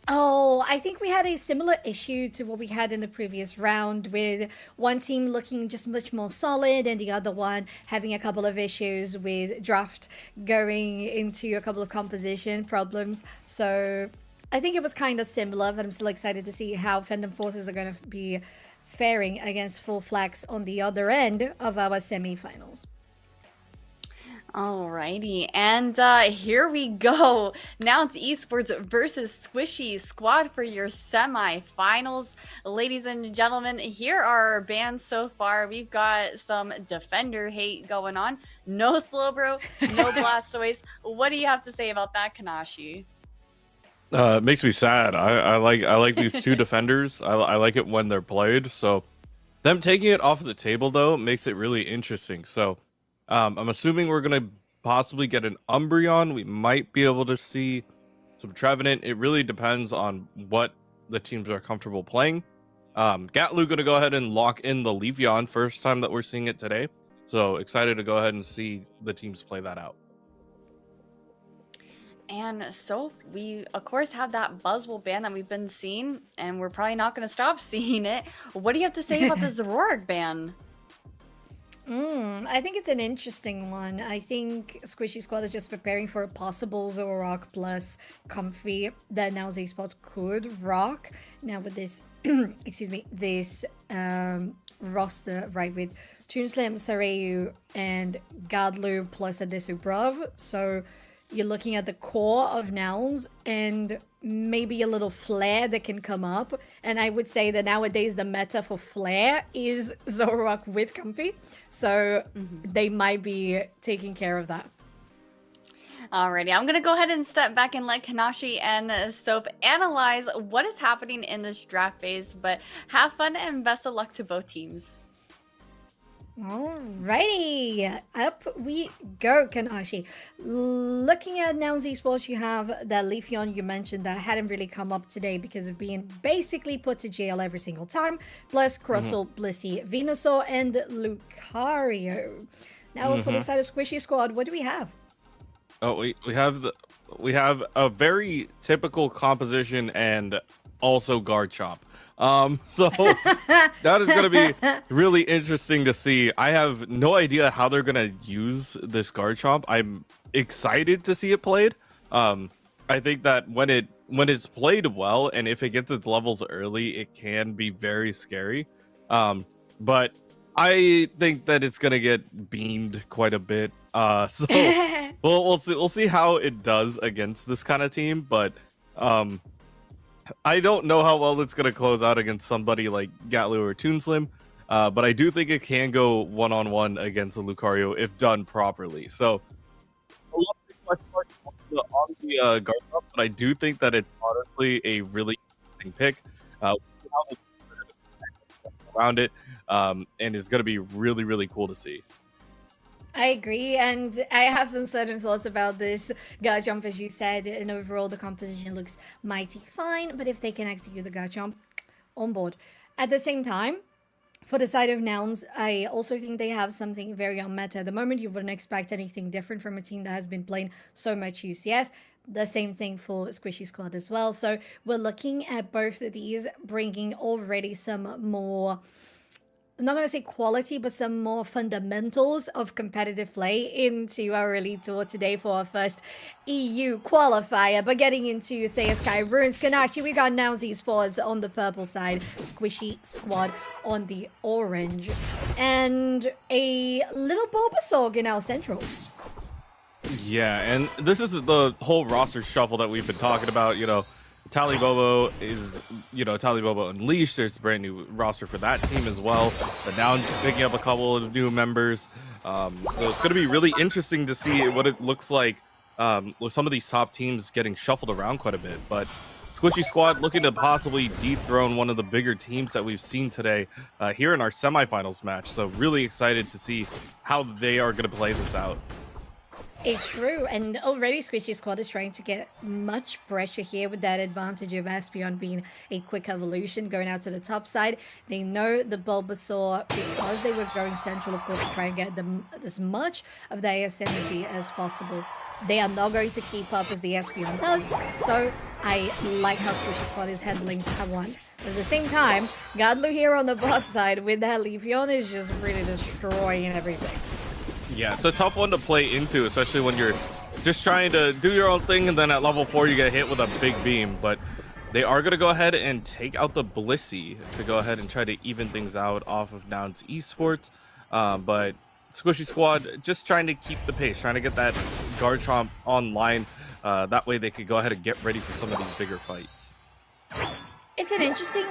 Oh, I think we had a similar issue to what we had in the previous round, with one team looking just much more solid and the other one having a couple of issues with draft going into a couple of composition problems. So I think it was kind of similar, but I'm still excited to see how Phantom Forces are going to be faring against Full Flags on the other end of our semifinals. Alrighty, and here we go. Now it's esports versus Squishy Squad for your semi-finals. Ladies and gentlemen, here are our bans so far. We've got some defender hate going on. No Slowbro, no Blastoise. What do you have to say about that, Kanashi? It makes me sad. I like these two defenders. I like it when they're played. So them taking it off the table though makes it really interesting. So I'm assuming we're gonna possibly get an Umbreon. We might be able to see some Trevenant. It really depends on what the teams are comfortable playing. Gatlu gonna go ahead and lock in the Leafeon, first time that we're seeing it today. So excited to go ahead and see the teams play that out. And so we, of course, have that Buzzwole ban that we've been seeing, and we're probably not going to stop seeing it. What do you have to say about the Zoroark ban? I think it's an interesting one. I think Squishy Squad is just preparing for a possible Zoroark plus Comfy that now Esports could rock. Now with this, excuse me, this roster, right, with Toonslim, Sareu, and Gadlu plus a Brav. So you're looking at the core of Nouns and maybe a little Flare that can come up. And I would say that nowadays the meta for Flare is Zoroark with Comfy. So they might be taking care of that. Alrighty, I'm going to go ahead and step back and let Kanashi and Soap analyze what is happening in this draft phase. But have fun and best of luck to both teams. Alrighty, up we go, Kanashi. Looking at Nouns Esports, you have that Leafeon you mentioned that hadn't really come up today because of being basically put to jail every single time, plus Crustle, Blissey, Venusaur, and Lucario. Now for the side of Squishy Squad, what do we have? Oh, we have a very typical composition and also guard chop. So that is going to be really interesting to see. I have no idea how they're going to use this guard chomp. I'm excited to see it played. I think that when it's played well, and if it gets its levels early, it can be very scary. But I think that it's going to get beamed quite a bit. So we'll see how it does against this kind of team, but I don't know how well it's going to close out against somebody like Gatlu or Toonslim, but I do think it can go one-on-one against a Lucario if done properly. So, a lot of question marks on the guard up, but I do think that it's honestly a really interesting pick. Around it, and it's going to be really, really cool to see. I agree, and I have some certain thoughts about this guard jump, as you said, and overall the composition looks mighty fine, but if they can execute the guard jump, on board. At the same time, for the side of Nouns, I also think they have something very on meta. At the moment, you wouldn't expect anything different from a team that has been playing so much UCS. The same thing for Squishy Squad as well. So we're looking at both of these bringing already some more, I'm not going to say quality, but some more fundamentals of competitive play into our Elite Tour today for our first EU qualifier. But getting into Thea Sky Runes, Kanashi, we got Nouns Esports on the purple side, Squishy Squad on the orange, and a little Bulbasaur in our central. Yeah, and this is the whole roster shuffle that we've been talking about, you know, Talibobo is, Talibobo Unleashed. There's a brand new roster for that team as well. The Nouns picking up a couple of new members. So it's going to be really interesting to see what it looks like with some of these top teams getting shuffled around quite a bit. But Squishy Squad looking to possibly dethrone one of the bigger teams that we've seen today here in our semifinals match. So really excited to see how they are going to play this out. It's true, and already Squishy Squad is trying to get much pressure here with that advantage of Espeon being a quick evolution going out to the top side. They know the Bulbasaur, because they were going central, of course, to try and get them as much of their AS energy as possible. They are not going to keep up as the Espeon does, so I like how Squishy Squad is handling Taiwan. But at the same time, Gadlu here on the bot side with that Leafeon is just really destroying everything. Yeah, it's a tough one to play into, especially when you're just trying to do your own thing, and then at level 4 you get hit with a big beam. But they are going to go ahead and take out the Blissey to go ahead and try to even things out off of Nouns Esports. But Squishy Squad just trying to keep the pace, trying to get that Garchomp online. That way they could go ahead and get ready for some of these bigger fights. It's an interesting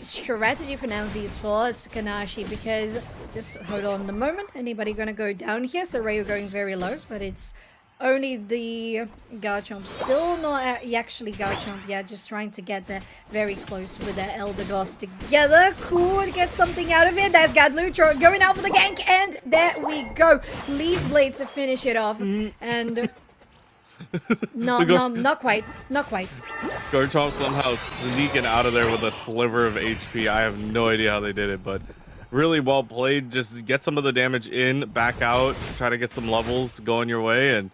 strategy for Nouns Esports, Kanashi, because just hold on a moment. Anybody gonna go down here? So Rayo going very low, but it's only the Garchomp. Still not actually Garchomp yet, just trying to get there very close with their Eldegoss together. Could get something out of it. There's Gadlu going out for the gank, and there we go. Leaf Blade to finish it off, and not quite. Garchomp somehow sneaking out of there with a sliver of HP. I have no idea how they did it, but really well played. Just get some of the damage in, back out, try to get some levels going your way, and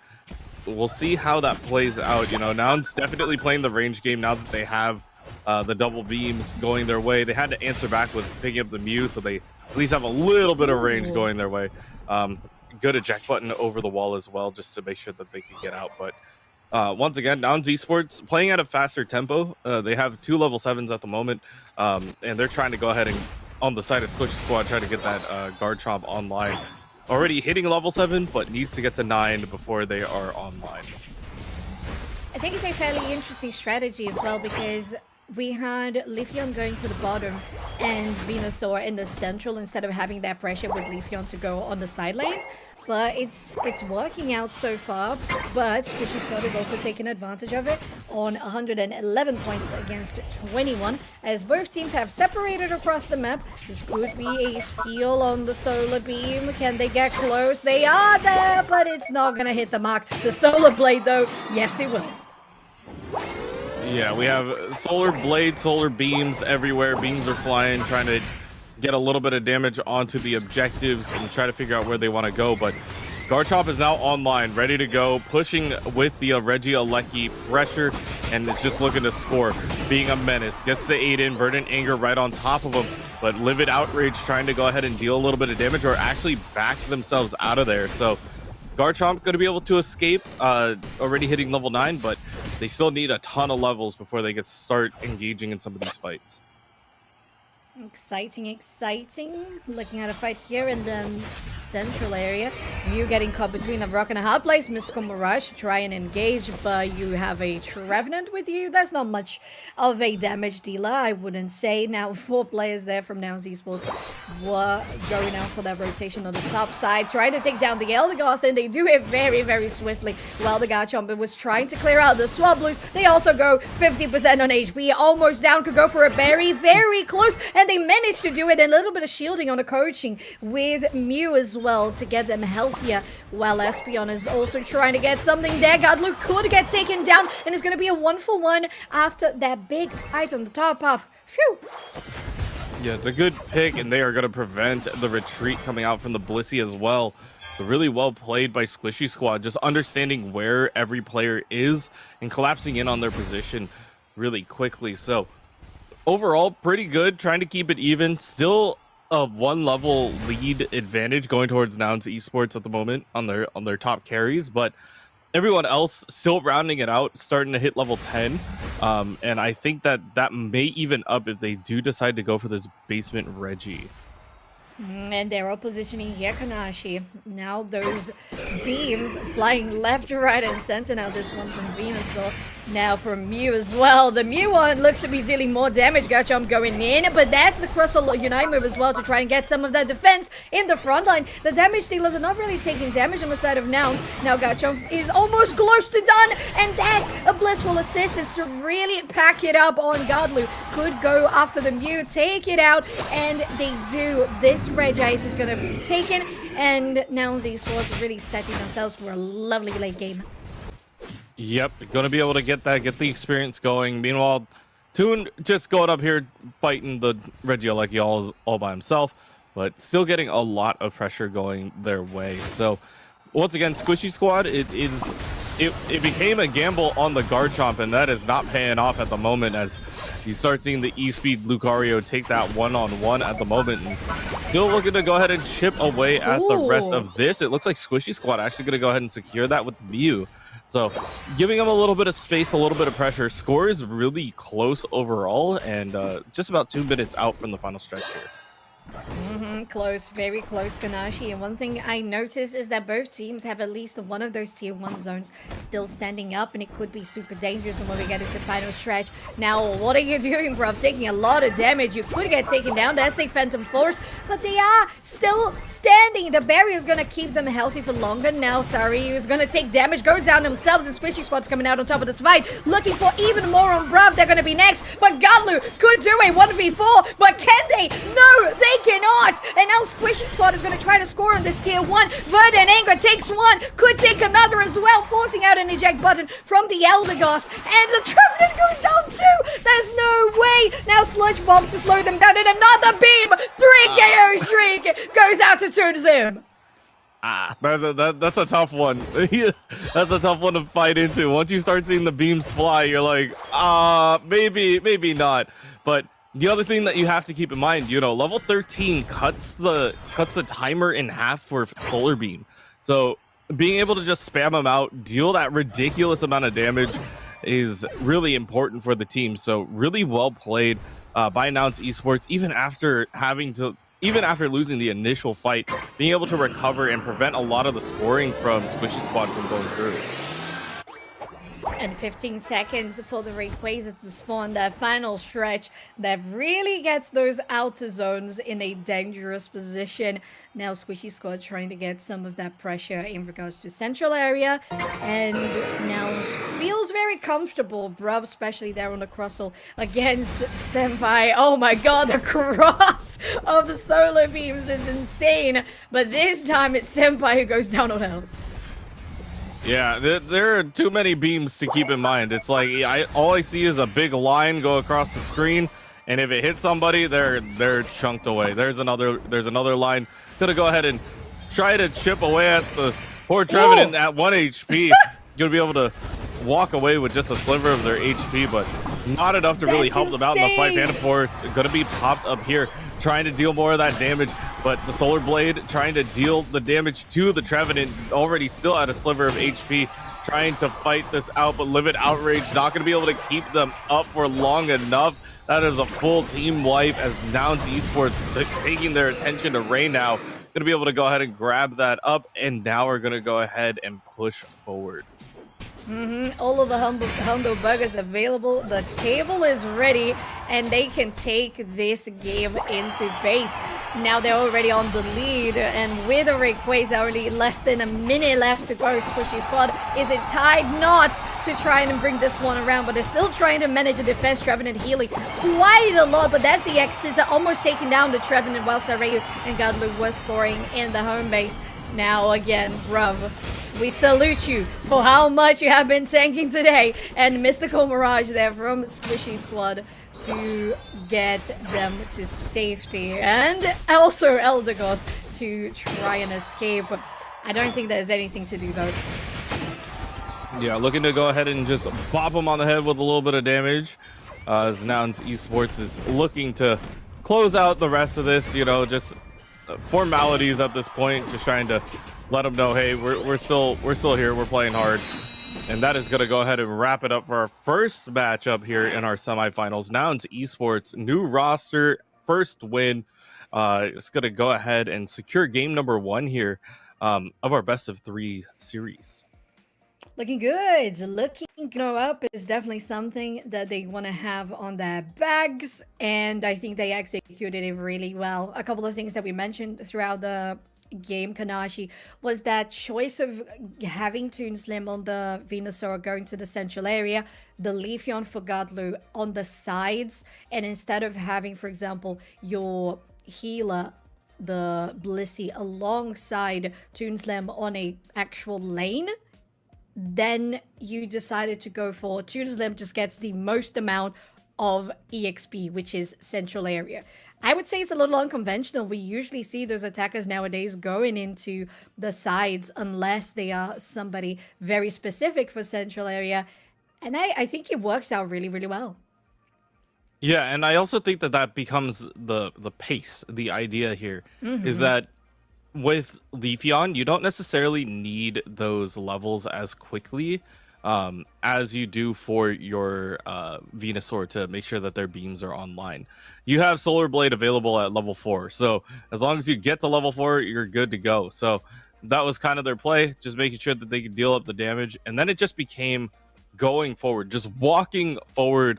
we'll see how that plays out. Nouns definitely playing the range game now that they have the double beams going their way. They had to answer back with picking up the Mew, so they at least have a little bit of range going their way. Good eject button over the wall as well, just to make sure that they can get out. But once again, Nouns Esports playing at a faster tempo. They have 2 level 7s at the moment, and they're trying to go ahead and, on the side of Squishy Squad, try to get that Garchomp online. Already hitting level 7, but needs to get to 9 before they are online. I think it's a fairly interesting strategy as well, because we had Leafeon going to the bottom and Venusaur in the central instead of having that pressure with Leafeon to go on the side lanes. But it's working out so far. But Squishy Squad is also taking advantage of it on 111 points against 21. As both teams have separated across the map, this could be a steal on the Solar Beam. Can they get close? They are there, but it's not going to hit the mark. The Solar Blade, though, yes, it will. Yeah, we have Solar Blade, Solar Beams everywhere. Beams are flying, trying to get a little bit of damage onto the objectives and try to figure out where they want to go. But Garchomp is now online, ready to go, pushing with the Regieleki pressure, and is just looking to score, being a menace. Gets the 8 in, Verdant Anger right on top of him, but Livid Outrage trying to go ahead and deal a little bit of damage, or actually back themselves out of there. So Garchomp going to be able to escape, already hitting level 9, but they still need a ton of levels before they get start engaging in some of these fights. Exciting. Looking at a fight here in the central area. Mew getting caught between a rock and a hard place. Mystical Mirage to try and engage, but you have a Trevenant with you. That's not much of a damage dealer, I wouldn't say. Now 4 players there from Nouns Esports were going out for their rotation on the top side, trying to take down the Eldegoss, and they do it very, very swiftly. While the Garchomp was trying to clear out the Swabloos, they also go 50% on HP, almost down, could go for a berry, very close, and they managed to do it. A little bit of shielding on the coaching with Mew as well to get them healthier, while Espeon is also trying to get something there. Gadlu could get taken down, and it's going to be a 1-for-1 after that big fight on the top half. Phew! Yeah, it's a good pick, and they are going to prevent the retreat coming out from the Blissey as well. But really well played by Squishy Squad, just understanding where every player is and collapsing in on their position really quickly. So overall, pretty good, trying to keep it even. Still a 1 level lead advantage going towards Nouns Esports at the moment on their top carries, but everyone else still rounding it out, starting to hit level 10. And I think that may even up if they do decide to go for this basement Reggie. And they're all positioning here, Kanashi. Now those beams flying left, right, and center. Now this one from Venusaur now from Mew as well. The Mew one looks to be dealing more damage. Garchomp going in, but that's the Crustle Unite move as well to try and get some of that defense in the front line. The damage dealers are not really taking damage on the side of Nouns. Now Garchomp is almost close to done, and that's a blissful assist is to really pack it up on Godlu. Could go after the Mew, take it out, and they do. This Red Ice is going to be taken, and Nouns Esports really setting themselves for a lovely late game. Yep, gonna be able to get the experience going. Meanwhile, Toon just going up here fighting the Regieleki all by himself, but still getting a lot of pressure going their way. So once again, Squishy Squad, it became a gamble on the Garchomp, and that is not paying off at the moment as you start seeing the E-Speed Lucario take that one-on-one at the moment, and still looking to go ahead and chip away at the rest of this. It looks like Squishy Squad actually gonna go ahead and secure that with the Mew. So giving them a little bit of space, a little bit of pressure. Score is really close overall, and just about 2 minutes out from the final stretch here. Close, very close, Kanashi. And one thing I noticed is that both teams have at least one of those tier 1 zones still standing up, and it could be super dangerous when we get into final stretch. Now, what are you doing, bruv? Taking a lot of damage. You could get taken down. That's a Phantom Force, but they are still standing. The barrier is going to keep them healthy for longer. Now, Saryu is going to take damage, go down themselves, and Squishy Squad's coming out on top of this fight, looking for even more on bruv. They're going to be next, but Gatlu could do a 1v4, but can they? No, they cannot. And now Squishy Squad is going to try to score on this tier 1. Verdant Anger takes one, could take another as well, forcing out an eject button from the Eldegoss. And the Trevenant goes down too. There's no way. Now Sludge Bomb to slow them down, and another beam. 3 KO streak goes out to Toonzim. That's a tough one. That's a tough one to fight into. Once you start seeing the beams fly, you're like, maybe not. But the other thing that you have to keep in mind, level 13 cuts the timer in half for Solar Beam. So being able to just spam them out, deal that ridiculous amount of damage is really important for the team. So really well played by Nouns Esports, even after losing the initial fight, being able to recover and prevent a lot of the scoring from Squishy Squad from going through. And 15 seconds for the Rayquaza to spawn that final stretch that really gets those outer zones in a dangerous position. Now Squishy Squad trying to get some of that pressure in regards to central area, and now feels very comfortable. Bruv, especially there on the Crustle against Senpai. Oh my god, the cross of solar beams is insane, but this time it's Senpai who goes down on health. Yeah, there are too many beams to keep in mind. It's like all I see is a big line go across the screen, and if it hits somebody, they're chunked away. There's another line. Gonna go ahead and try to chip away at the poor Trevenant at 1 HP. Gonna be able to walk away with just a sliver of their HP, but not enough to really help them out in the fight. Phantom Force gonna be popped up here, trying to deal more of that damage, but the Solar Blade trying to deal the damage to the Trevenant, already still at a sliver of HP, trying to fight this out, but Livid Outrage not going to be able to keep them up for long enough. That is a full team wipe as Nouns Esports taking their attention to Ray now. Going to be able to go ahead and grab that up, and now we're going to go ahead and push forward. All of the Humble Burgers available. The table is ready, and they can take this game into base. Now they're already on the lead, and with a Rayquaza only less than a minute left to go, Squishy Squad is it tied knots to try and bring this one around, but they're still trying to manage the defense. Trevenant healing quite a lot, but that's the X-Scissor almost taking down the Trevenant while Sarayu and Godlu was scoring in the home base. Now again, bruv, we salute you for how much you have been tanking today. And Mystical Mirage there from Squishy Squad to get them to safety. And also Eldegoss to try and escape. I don't think there's anything to do though. Yeah, looking to go ahead and just bop him on the head with a little bit of damage. As Nouns Esports is looking to close out the rest of this, just formalities at this point, just trying to let them know, hey, we're still here, we're playing hard. And that is going to go ahead and wrap it up for our first matchup here in our semifinals. Nouns Esports, new roster, first win. It's going to go ahead and secure game number 1 here of our best of 3 series. Looking good. Looking up is definitely something that they want to have on their bags, and I think they executed it really well. A couple of things that we mentioned throughout the game, Kanashi, was that choice of having Toon Slim on the Venusaur going to the central area, the Leafeon for Godlu on the sides, and instead of having, for example, your healer the Blissey alongside Toon Slim on a actual lane, then you decided to go for Toon Slim just gets the most amount of EXP, which is central area. I would say it's a little unconventional. We usually see those attackers nowadays going into the sides unless they are somebody very specific for central area. And I think it works out really, really well. Yeah, and I also think that that becomes the pace. The idea here is that with Leafeon, you don't necessarily need those levels as quickly as you do for your Venusaur to make sure that their beams are online. You have Solar Blade available at level 4, so as long as you get to level 4, you're good to go. So that was kind of their play, just making sure that they could deal up the damage, and then it just became going forward, just walking forward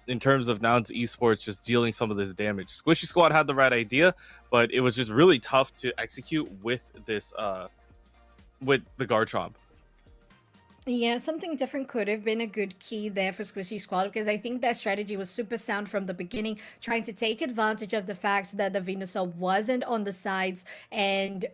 in terms of Nouns Esports, just dealing some of this damage. Squishy Squad had the right idea, but it was just really tough to execute with this with the Garchomp. Yeah, something different could have been a good key there for Squishy Squad because I think their strategy was super sound from the beginning, trying to take advantage of the fact that the Venusaur wasn't on the sides and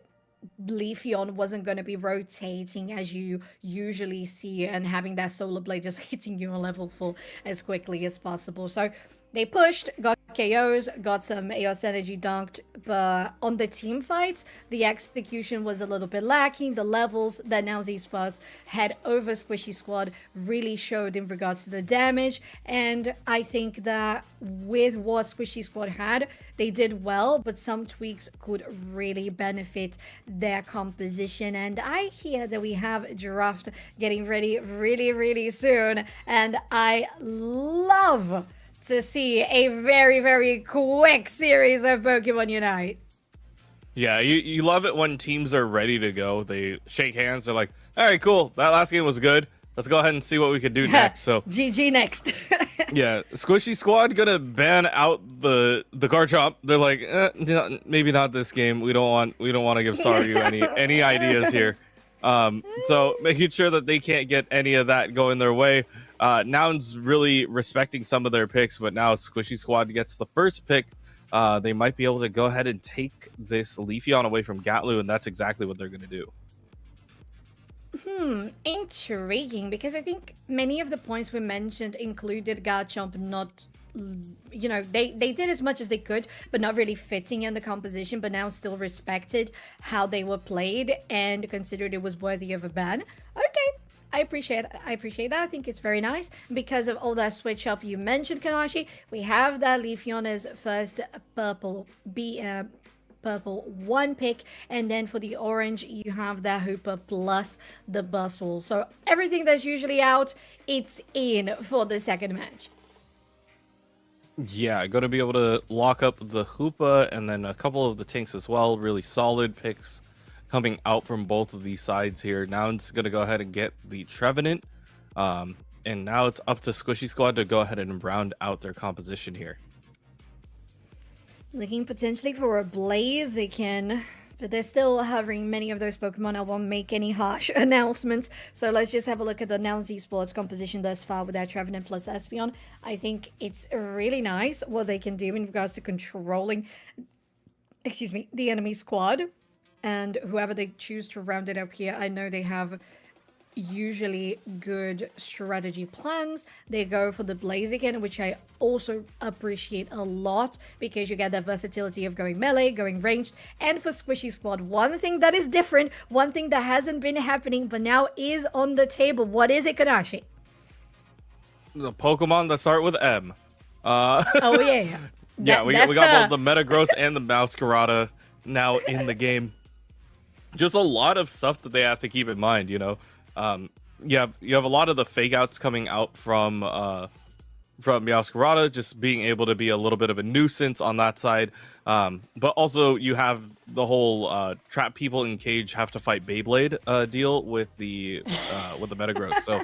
Leafeon wasn't going to be rotating as you usually see and having that Solar Blade just hitting you on level 4 as quickly as possible. So they pushed, got KOs, got some Eos Energy dunked, but on the team fights, the execution was a little bit lacking. The levels that now Spurs had over Squishy Squad really showed in regards to the damage, and I think that with what Squishy Squad had, they did well, but some tweaks could really benefit their composition. And I hear that we have Draft getting ready really, really soon, and I love to see a very, very quick series of Pokemon Unite. Yeah, you love it when teams are ready to go. They shake hands. They're like, all right, cool. That last game was good. Let's go ahead and see what we could do next. So GG next. yeah, Squishy Squad gonna ban out the Garchomp. They're like, maybe not this game. We don't want to give Staryu any ideas here. So making sure that they can't get any of that going their way. Noun's really respecting some of their picks, but now Squishy Squad gets the first pick. They might be able to go ahead and take this Leafeon away from Gatlu, and that's exactly what they're going to do. Intriguing, because I think many of the points we mentioned included Garchomp not, they did as much as they could, but not really fitting in the composition, but now still respected how they were played and considered it was worthy of a ban. Okay. I appreciate that. I think it's very nice. Because of all that switch up you mentioned, Kanashi, we have that Leafeon as first purple 1 pick, and then for the orange you have that Hooper plus the Bustle. So everything that's usually out, it's in for the second match. Yeah, going to be able to lock up the Hoopa and then a couple of the tanks as well. Really solid picks coming out from both of these sides here. Now it's going to go ahead and get the Trevenant. And now it's up to Squishy Squad to go ahead and round out their composition here. Looking potentially for a Blaziken, but they're still hovering many of those Pokemon. I won't make any harsh announcements. So let's just have a look at the Nouns Esports composition thus far with that Trevenant plus Espeon. I think it's really nice what they can do in regards to controlling, the enemy squad. And whoever they choose to round it up here, I know they have usually good strategy plans. They go for the Blaziken, which I also appreciate a lot because you get that versatility of going melee, going ranged, and for Squishy Squad, one thing that is different, one thing that hasn't been happening but now is on the table. What is it, Kanashi? The Pokemon that start with M. Oh yeah. Yeah, we got both the Metagross and the Masquerada now in the game. Just a lot of stuff that they have to keep in mind, you have a lot of the fake outs coming out from from Meowscarada, just being able to be a little bit of a nuisance on that side. But also you have the whole trap people in cage have to fight Beyblade deal with the Metagross. So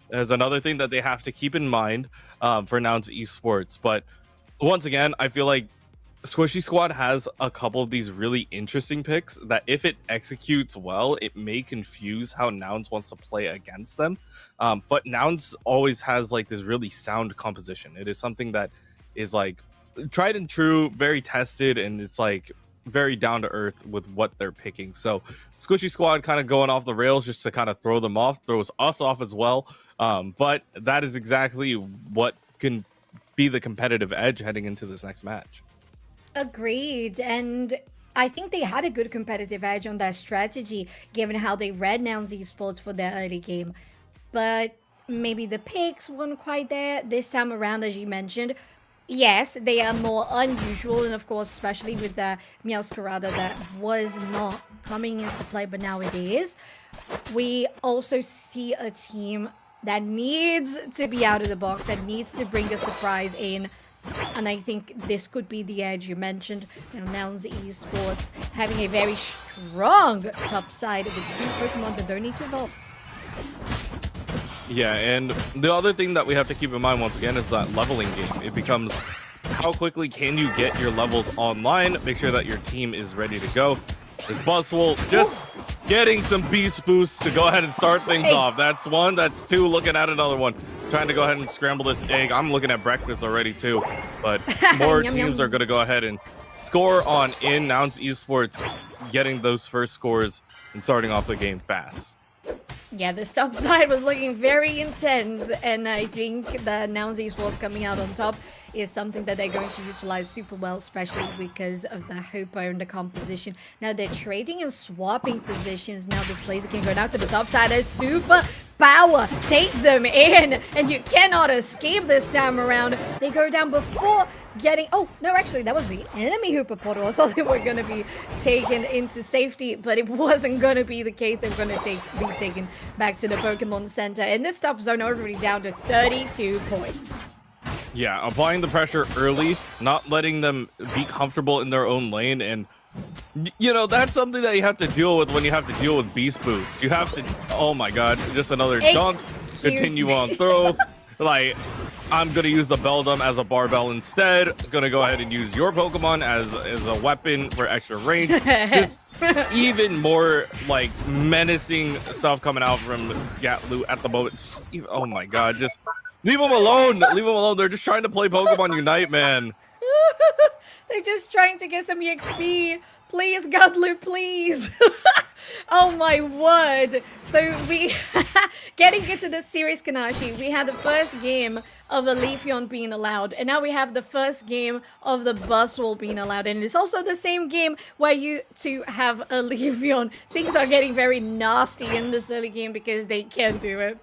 there's another thing that they have to keep in mind for Nouns Esports. But once again, I feel like Squishy Squad has a couple of these really interesting picks that if it executes well, it may confuse how Nouns wants to play against them. But Nouns always has like this really sound composition. It is something that is like tried and true, very tested, and it's like very down to earth with what they're picking. So Squishy Squad kind of going off the rails just to kind of throw them off, throws us off as well. But that is exactly what can be the competitive edge heading into this next match. Agreed. And I think they had a good competitive edge on that strategy, given how they read Nouns Esports for their early game. But maybe the picks weren't quite there this time around, as you mentioned. Yes, they are more unusual, and of course, especially with the Meowscarada that was not coming into play, but now it is. We also see a team that needs to be out of the box, that needs to bring a surprise in. And I think this could be the edge you mentioned. Nouns Esports having a very strong top side with 2 Pokemon that don't need to evolve. Yeah, and the other thing that we have to keep in mind once again is that leveling game. It becomes how quickly can you get your levels online, make sure that your team is ready to go. This Buzzwole just getting some beast boosts to go ahead and start things off. That's 1, that's 2, looking at another one. Trying to go ahead and scramble this egg. I'm looking at breakfast already too, but more teams are going to go ahead and score on in. Nouns Esports getting those first scores and starting off the game fast. Yeah, this top side was looking very intense, and I think that Nouns Esports coming out on top is something that they're going to utilize super well, especially because of the Hooper and the composition. Now they're trading and swapping positions. Now this Blazer King going out to the top side as super power takes them in, and you cannot escape this time around. They go down before getting... Oh, no, actually, that was the enemy Hooper portal. I thought they were going to be taken into safety, but it wasn't going to be the case. They were going to be taken back to the Pokemon Center. And this top zone already down to 32 points. Yeah, applying the pressure early, not letting them be comfortable in their own lane, and you know, that's something that you have to deal with when you have to deal with Beast Boost. You have to, oh my god, just another dunk, continue on throw. Like, I'm gonna use the Beldum as a barbell instead. Gonna go ahead and use your Pokemon as a weapon for extra range. Just even more like menacing stuff coming out from Gatlu at the moment. Just, oh my god, just leave them alone. Leave them alone. They're just trying to play Pokemon Unite, man. They're just trying to get some EXP. Please, Godlu, please. Oh my word. So we, getting into this series, Kanashi, we had the first game of a Leafeon being allowed, and now we have the first game of the Buzzwole being allowed, and it's also the same game where you two have a Leafeon. Things are getting very nasty in this early game because they can't do it.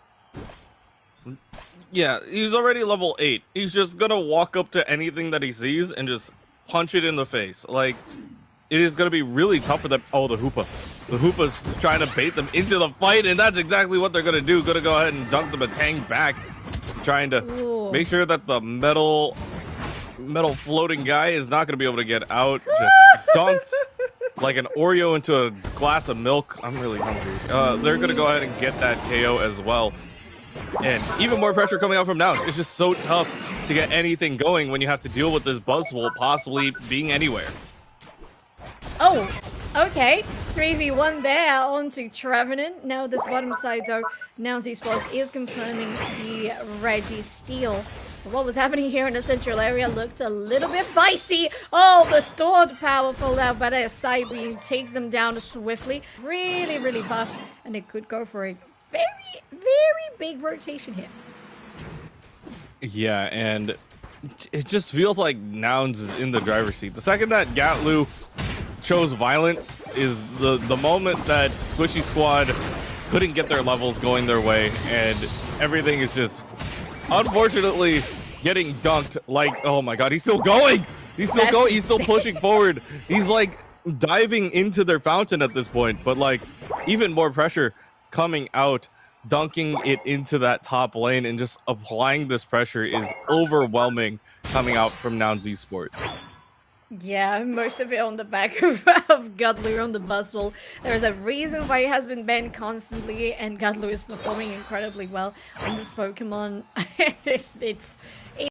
Yeah, he's already level 8. He's just gonna walk up to anything that he sees and just punch it in the face. Like, it is gonna be really tough for them. Oh, the Hoopa. The Hoopa's trying to bait them into the fight, and that's exactly what they're gonna do. Gonna go ahead and dunk the Batang back, trying to make sure that the metal floating guy is not gonna be able to get out. Just dunked like an Oreo into a glass of milk. I'm really hungry. They're gonna go ahead and get that KO as well. And even more pressure coming out from Nouns. It's just so tough to get anything going when you have to deal with this Buzzwole possibly being anywhere. Oh, okay. 3v1 there onto Trevenant. Now this bottom side though, Nouns Esports is confirming the Registeel. What was happening here in the central area looked a little bit feisty. Oh, the stored power fall out, but a side beam takes them down swiftly. Really, really fast. And it could go for a very big rotation here. Yeah, and it just feels like Nouns is in the driver's seat. The second that Gatlu chose violence is the moment that Squishy Squad couldn't get their levels going their way, and everything is just unfortunately getting dunked. Like, oh my god, he's still going. He's still going. He's still pushing forward. He's like diving into their fountain at this point, but like even more pressure coming out dunking it into that top lane and just applying this pressure is overwhelming coming out from Nouns Esports. Yeah, most of it on the back of Godlu on the bustle. There's a reason why it has been banned constantly, and Godlu is performing incredibly well on this Pokemon. it's